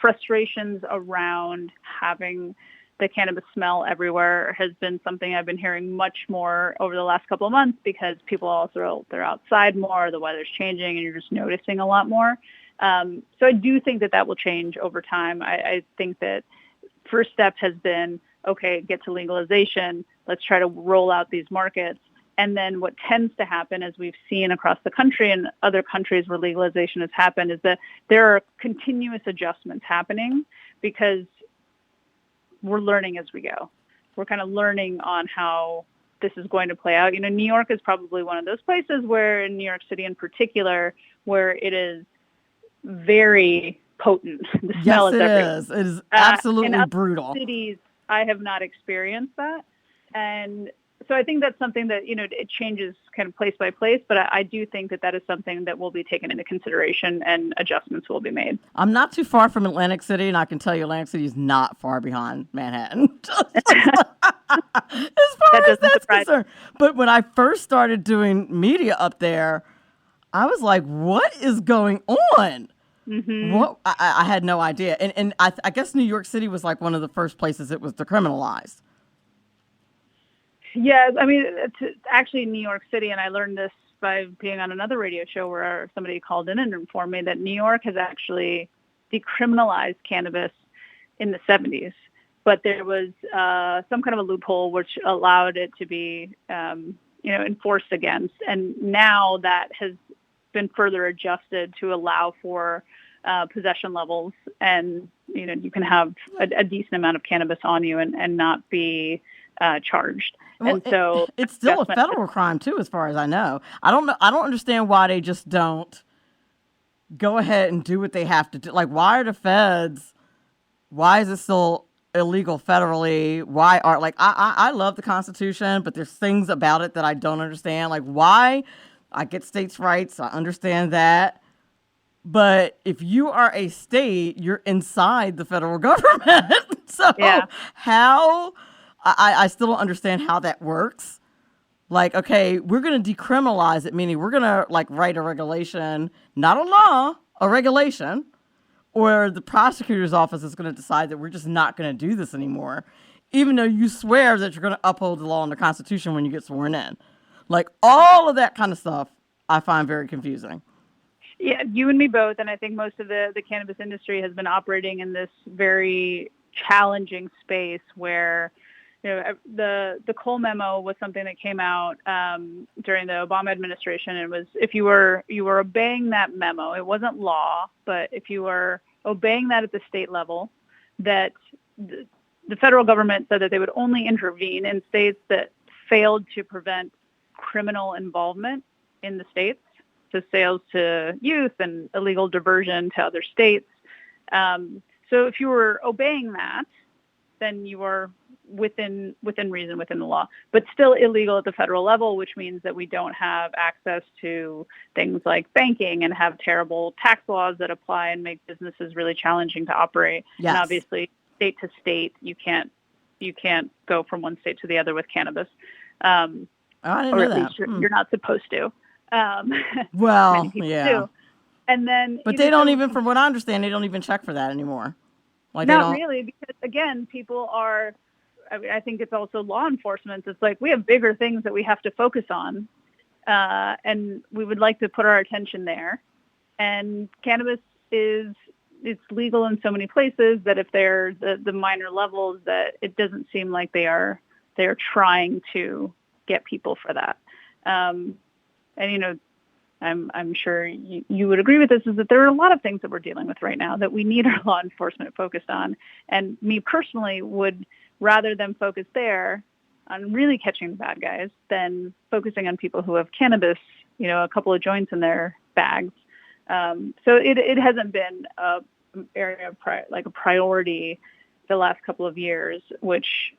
frustrations around having the cannabis smell everywhere has been something I've been hearing much more over the last couple of months, because people also, they're outside more, the weather's changing, and you're just noticing a lot more. So I do think that will change over time. I think that first step has been, okay, get to legalization. Let's try to roll out these markets. And then what tends to happen, as we've seen across the country and other countries where legalization has happened, is that there are continuous adjustments happening, because we're learning as we go. We're kind of learning on how this is going to play out. New York is probably one of those places where, in New York City in particular, where it is very potent. The smell is everywhere. Yes, it is. It is absolutely in other brutal. Cities, I have not experienced that. And so I think that's something that, it changes kind of place by place, but I do think that is something that will be taken into consideration and adjustments will be made. I'm not too far from Atlantic City, and I can tell you Atlantic City is not far behind Manhattan. As far as that's concerned. But when I first started doing media up there, I was like, what is going on? Mm-hmm. What? I had no idea. And I guess New York City was like one of the first places it was decriminalized. Yeah, I mean, it's actually New York City, and I learned this by being on another radio show where somebody called in and informed me that New York has actually decriminalized cannabis in the 70s, but there was some kind of a loophole which allowed it to be, enforced against, and now that has been further adjusted to allow for possession levels, and you can have a decent amount of cannabis on you and not be charged. Well, and so it's still a federal crime too, as far as I know. I don't understand why they just don't go ahead and do what they have to do. Like, why are the feds why is it still illegal federally? Why are I love the Constitution, but there's things about it that I don't understand. Like why I get states' rights, I understand that. But if you are a state, you're inside the federal government. So Yeah. how I still don't understand how that works. Like, okay, we're going to decriminalize it, meaning we're going to like write a regulation, not a law, a regulation, or the prosecutor's office is going to decide that we're just not going to do this anymore, even though you swear that you're going to uphold the law and the Constitution when you get sworn in. Like all of that kind of stuff I find very confusing. Yeah, you and me both. And I think most of the cannabis industry has been operating in this very challenging space where, the Cole memo was something that came out during the Obama administration. It was if you were obeying that memo, it wasn't law, but if you were obeying that at the state level, that the federal government said that they would only intervene in states that failed to prevent criminal involvement in the states, to sales to youth and illegal diversion to other states. So if you were obeying that, then you were within reason, within the law, but still illegal at the federal level, which means that we don't have access to things like banking and have terrible tax laws that apply and make businesses really challenging to operate. Yes. And obviously, state to state, you can't go from one state to the other with cannabis. I didn't know or at that. least you're not supposed to. Well, many people yeah. do. And then, But they don't even, from what I understand, they don't even check for that anymore. Like not really, because again, people are. I think it's also law enforcement. It's like we have bigger things that we have to focus on, and we would like to put our attention there. And cannabis it's legal in so many places that if they're the minor levels, that it doesn't seem like they're trying to get people for that. And I'm sure you would agree with this, is that there are a lot of things that we're dealing with right now that we need our law enforcement focused on. And me personally would rather than focus there on really catching the bad guys than focusing on people who have cannabis, a couple of joints in their bags. So it hasn't been an area of a priority the last couple of years, which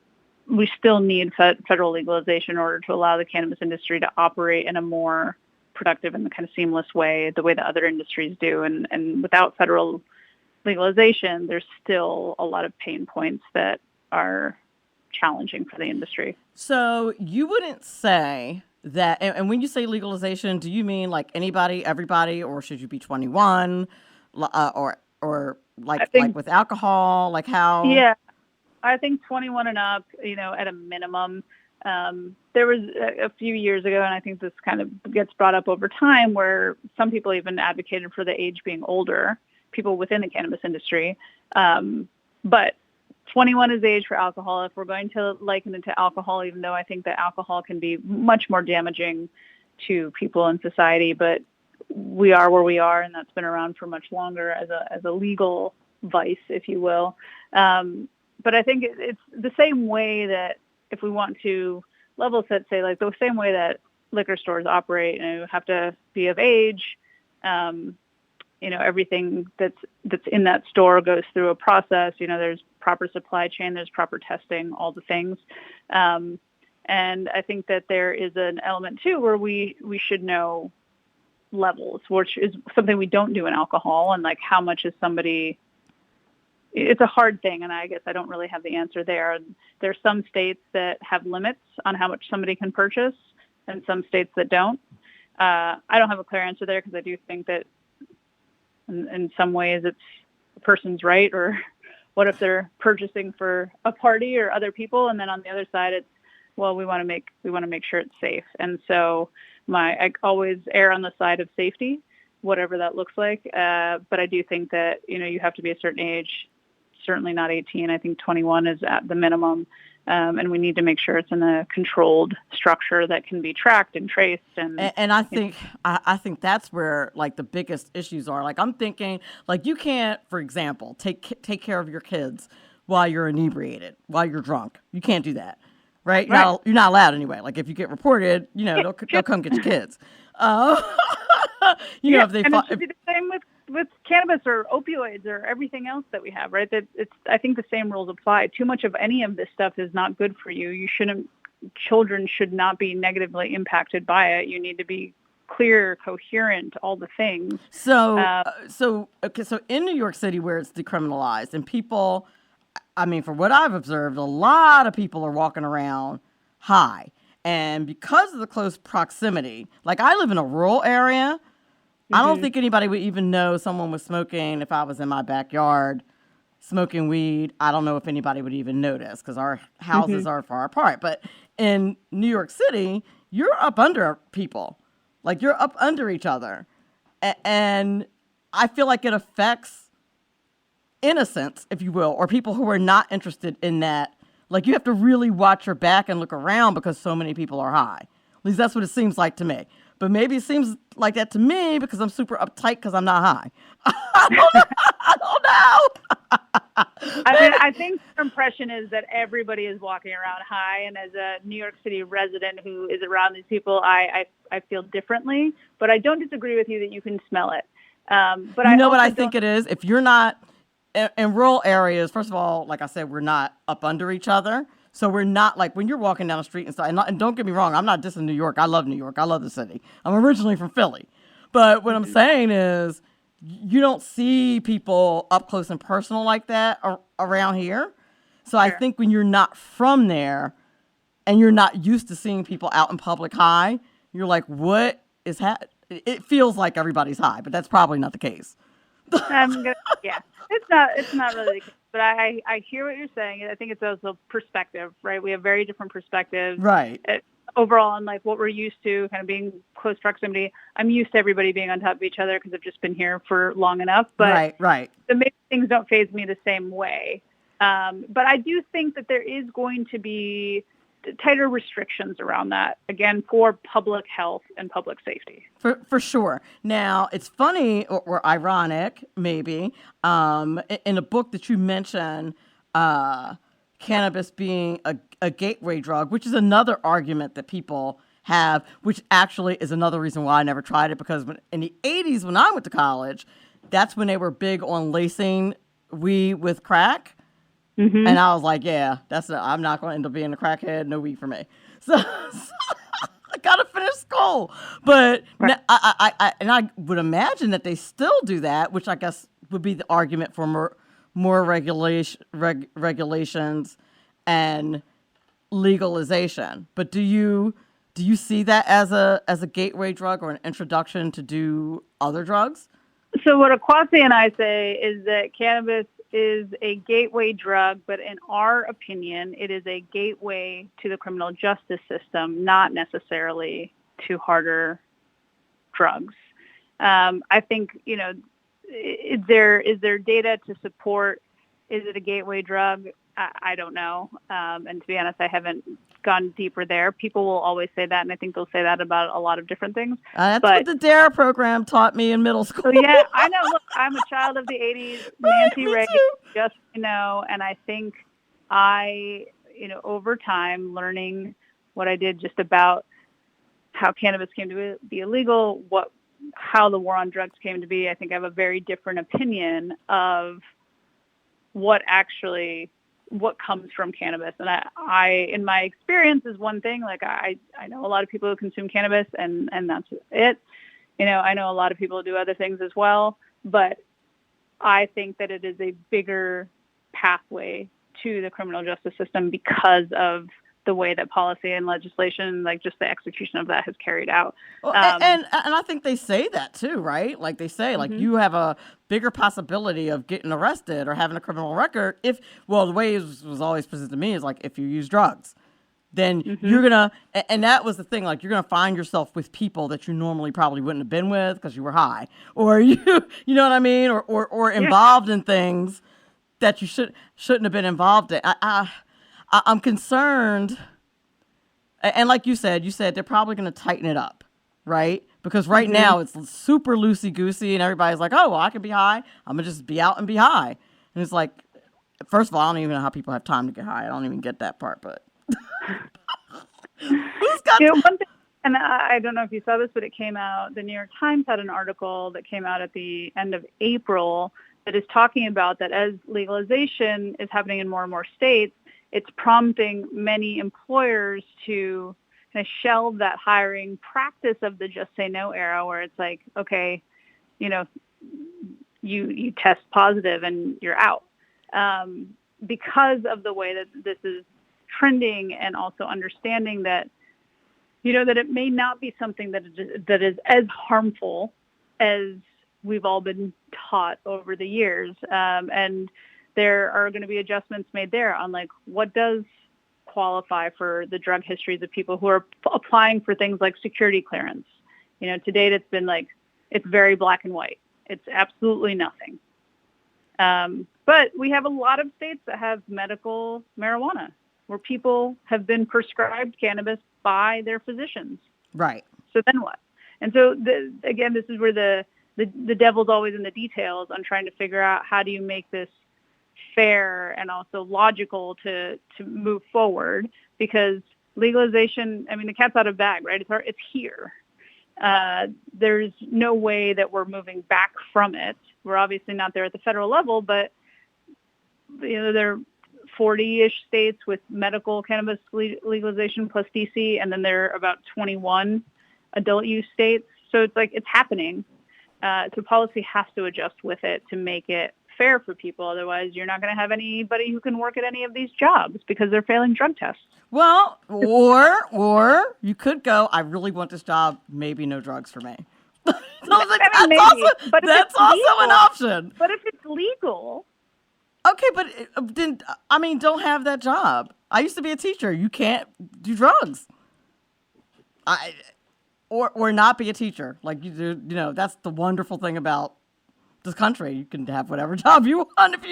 we still need federal legalization in order to allow the cannabis industry to operate in a more productive and kind of seamless way, the way that other industries do. And without federal legalization, there's still a lot of pain points that are challenging for the industry. So you wouldn't say that, and when you say legalization, do you mean like anybody, everybody, or should you be 21, or like with alcohol, like how? Yeah, I think 21 and up, at a minimum. There was a few years ago, and I think this kind of gets brought up over time, where some people even advocated for the age being older, people within the cannabis industry. But 21 is the age for alcohol. If we're going to liken it to alcohol, even though I think that alcohol can be much more damaging to people in society, but we are where we are, and that's been around for much longer as a legal vice, if you will. But I think it's the same way that if we want to level set, say, like the same way that liquor stores operate, you have to be of age. Everything that's in that store goes through a process. There's proper supply chain, there's proper testing, all the things. And I think that there is an element too where we should know levels, which is something we don't do in alcohol, and like how much is somebody. It's a hard thing, and I guess I don't really have the answer there. There's some states that have limits on how much somebody can purchase, and some states that don't. I don't have a clear answer there, because I do think that in some ways it's a person's right, or what if they're purchasing for a party or other people, and then on the other side it's, well, we want to make sure it's safe. And so I always err on the side of safety, whatever that looks like. But I do think that you have to be a certain age. Certainly not 18. I think 21 is at the minimum. And we need to make sure it's in a controlled structure that can be tracked and traced. And I think that's where like the biggest issues are. Like I'm thinking, like you can't, for example, take care of your kids while you're inebriated, while you're drunk. You can't do that, right? You're not allowed anyway. Like if you get reported, they'll come get your kids. If they it should be the same with with cannabis or opioids or everything else that we have, right? That I think the same rules apply. Too much of any of this stuff is not good for you. Children should not be negatively impacted by it. You need to be clear, coherent, all the things. So in New York City where it's decriminalized and people, I mean, from what I've observed, a lot of people are walking around high. And because of the close proximity, like I live in a rural area, I don't think anybody would even know someone was smoking if I was in my backyard smoking weed. I don't know if anybody would even notice because our houses are far apart. But in New York City, you're up under people. Like you're up under each other. And I feel like it affects innocents, if you will, or people who are not interested in that. Like you have to really watch your back and look around because so many people are high. At least that's what it seems like to me. But maybe it seems like that to me because I'm super uptight because I'm not high. I don't know. I think the impression is that everybody is walking around high. And as a New York City resident who is around these people, I feel differently. But I don't disagree with you that you can smell it. But you know what I think it is? If you're not in rural areas, first of all, like I said, we're not up under each other. So we're not like when you're walking down the street and stuff. And don't get me wrong, I'm not dissing New York. I love New York. I love the city. I'm originally from Philly. But what I'm saying is you don't see people up close and personal like that around here. So I think when you're not from there and you're not used to seeing people out in public high, you're like, what is happening? It feels like everybody's high, but that's probably not the case. Yeah, it's not really the case. But I hear what you're saying. I think it's also perspective, right? We have very different perspectives. Right. Overall, on like what we're used to, kind of being close proximity. I'm used to everybody being on top of each other because I've just been here for long enough. But right. Maybe things don't faze me the same way. But I do think that there is going to be tighter restrictions around that, again, for public health and public safety. For sure. Now, it's funny or ironic, maybe, in a book that you mentioned, cannabis being a gateway drug, which is another argument that people have, which actually is another reason why I never tried it, because in the 80s when I went to college, that's when they were big on lacing weed with crack. And I was like, yeah, I'm not going to end up being a crackhead. No weed for me. So I got to finish school. But I would imagine that they still do that, which I guess would be the argument for more regulations and legalization. But do you see that as a gateway drug or an introduction to do other drugs? So what Akwasi and I say is that cannabis is a gateway drug, but in our opinion, it is a gateway to the criminal justice system, not necessarily to harder drugs. I think, is there data to support, is it a gateway drug? I don't know. And to be honest, I haven't gone deeper there. People will always say that, and I think they'll say that about a lot of different things. That's what the DARE program taught me in middle school. So yeah, I know. Look, I'm a child of the 80s. Nancy Reagan, just and I think over time, learning what I did just about how cannabis came to be illegal, how the war on drugs came to be, I think I have a very different opinion of what comes from cannabis. And I in my experience is one thing, like I know a lot of people who consume cannabis and that's it. I know a lot of people do other things as well, but I think that it is a bigger pathway to the criminal justice system because of the way that policy and legislation, like just the execution of that, has carried out. Well, and I think they say that too, right? Like they say, like you have a bigger possibility of getting arrested or having a criminal record the way it was always presented to me is like if you use drugs, then you're gonna, and that was the thing, like you're gonna find yourself with people that you normally probably wouldn't have been with because you were high, or you know what I mean, or involved in things that you shouldn't have been involved in. I'm concerned, and like you said they're probably going to tighten it up, right? Because right now it's super loosey-goosey, and everybody's like, oh, well, I can be high. I'm going to just be out and be high. And it's like, first of all, I don't even know how people have time to get high. I don't even get that part, but who's got one thing And I don't know if you saw this, but it came out, the New York Times had an article that came out at the end of April that is talking about that as legalization is happening in more and more states, it's prompting many employers to kind of shelve that hiring practice of the just say no era, where it's like, okay, you test positive and you're out. Because of the way that this is trending, and also understanding that, that it may not be something that is as harmful as we've all been taught over the years. And there are going to be adjustments made there on like what does qualify for the drug histories of people who are applying for things like security clearance. To date, it's been like, it's very black and white. It's absolutely nothing. But we have a lot of states that have medical marijuana where people have been prescribed cannabis by their physicians. Right. So then what? And so, again, this is where the devil's always in the details on trying to figure out how do you make this fair and also logical to move forward, because legalization, I mean, the cat's out of bag, right? It's here. There's no way that we're moving back from it. We're obviously not there at the federal level, but there are 40-ish states with medical cannabis legalization plus DC, and then there are about 21 adult use states. So it's like it's happening. So policy has to adjust with it to make it fair for people. Otherwise, you're not going to have anybody who can work at any of these jobs because they're failing drug tests. Well, or you could go, I really want this job, maybe no drugs for me. That's also an option. But if it's legal. Okay, but then, don't have that job. I used to be a teacher. You can't do drugs. Or not be a teacher. Like, that's the wonderful thing about this country. You can have whatever job you want if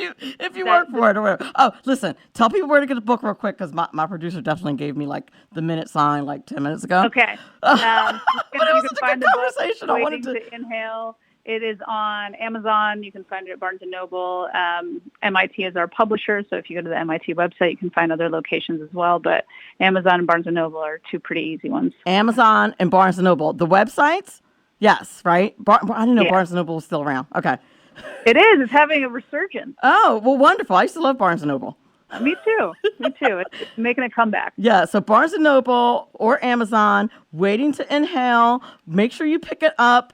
you work for it or whatever. Oh, listen, tell people where to get the book real quick, because my producer definitely gave me like the minute sign like 10 minutes ago. Okay. But it was such a good conversation. I wanted to inhale. It is on Amazon. You can find it at Barnes & Noble. MIT is our publisher, so if you go to the MIT website, you can find other locations as well. But Amazon and Barnes & Noble are two pretty easy ones. Amazon and Barnes & Noble. The websites? Yes, right? I didn't know Barnes & Noble was still around. Okay. It is. It's having a resurgence. Oh, well, wonderful. I used to love Barnes & Noble. Me too. It's making a comeback. Yeah, so Barnes & Noble or Amazon, Waiting to Inhale. Make sure you pick it up.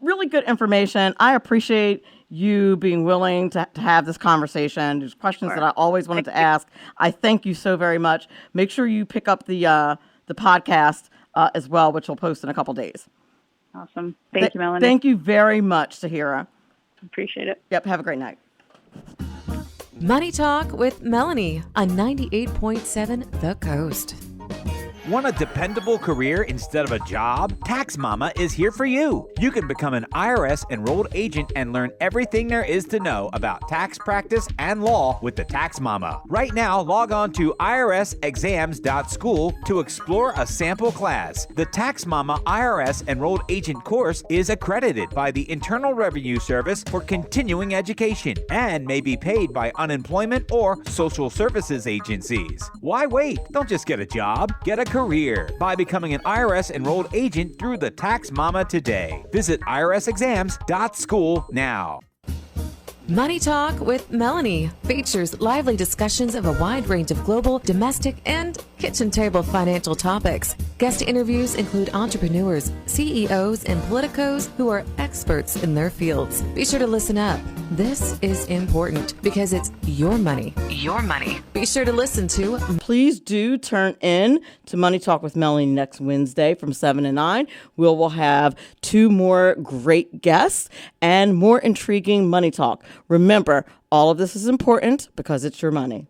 Really good information. I appreciate you being willing to have this conversation. There's questions that I always wanted to ask. I thank you so very much. Make sure you pick up the podcast as well, which we'll post in a couple days. Awesome. Thank you, Melanie. Thank you very much, Tahira. Appreciate it. Yep, have a great night. Money Talk with Melanie on 98.7 The Coast. Want a dependable career instead of a job? Tax Mama is here for you. You can become an IRS enrolled agent and learn everything there is to know about tax practice and law with the Tax Mama. Right now, log on to irsexams.school to explore a sample class. The Tax Mama IRS enrolled agent course is accredited by the Internal Revenue Service for continuing education and may be paid by unemployment or social services agencies. Why wait? Don't just get a job. Get a career by becoming an IRS enrolled agent through the Tax Mama today. Visit irsexams.school now. Money Talk with Melanie features lively discussions of a wide range of global, domestic, and kitchen table financial topics. Guest interviews include entrepreneurs, CEOs, and politicos who are experts in their fields. Be sure to listen up. This is important because it's your money. Your money. Be sure to listen to. Please do turn in to Money Talk with Melanie next Wednesday from 7 to 9. We'll have 2 more great guests and more intriguing money talk. Remember, all of this is important because it's your money.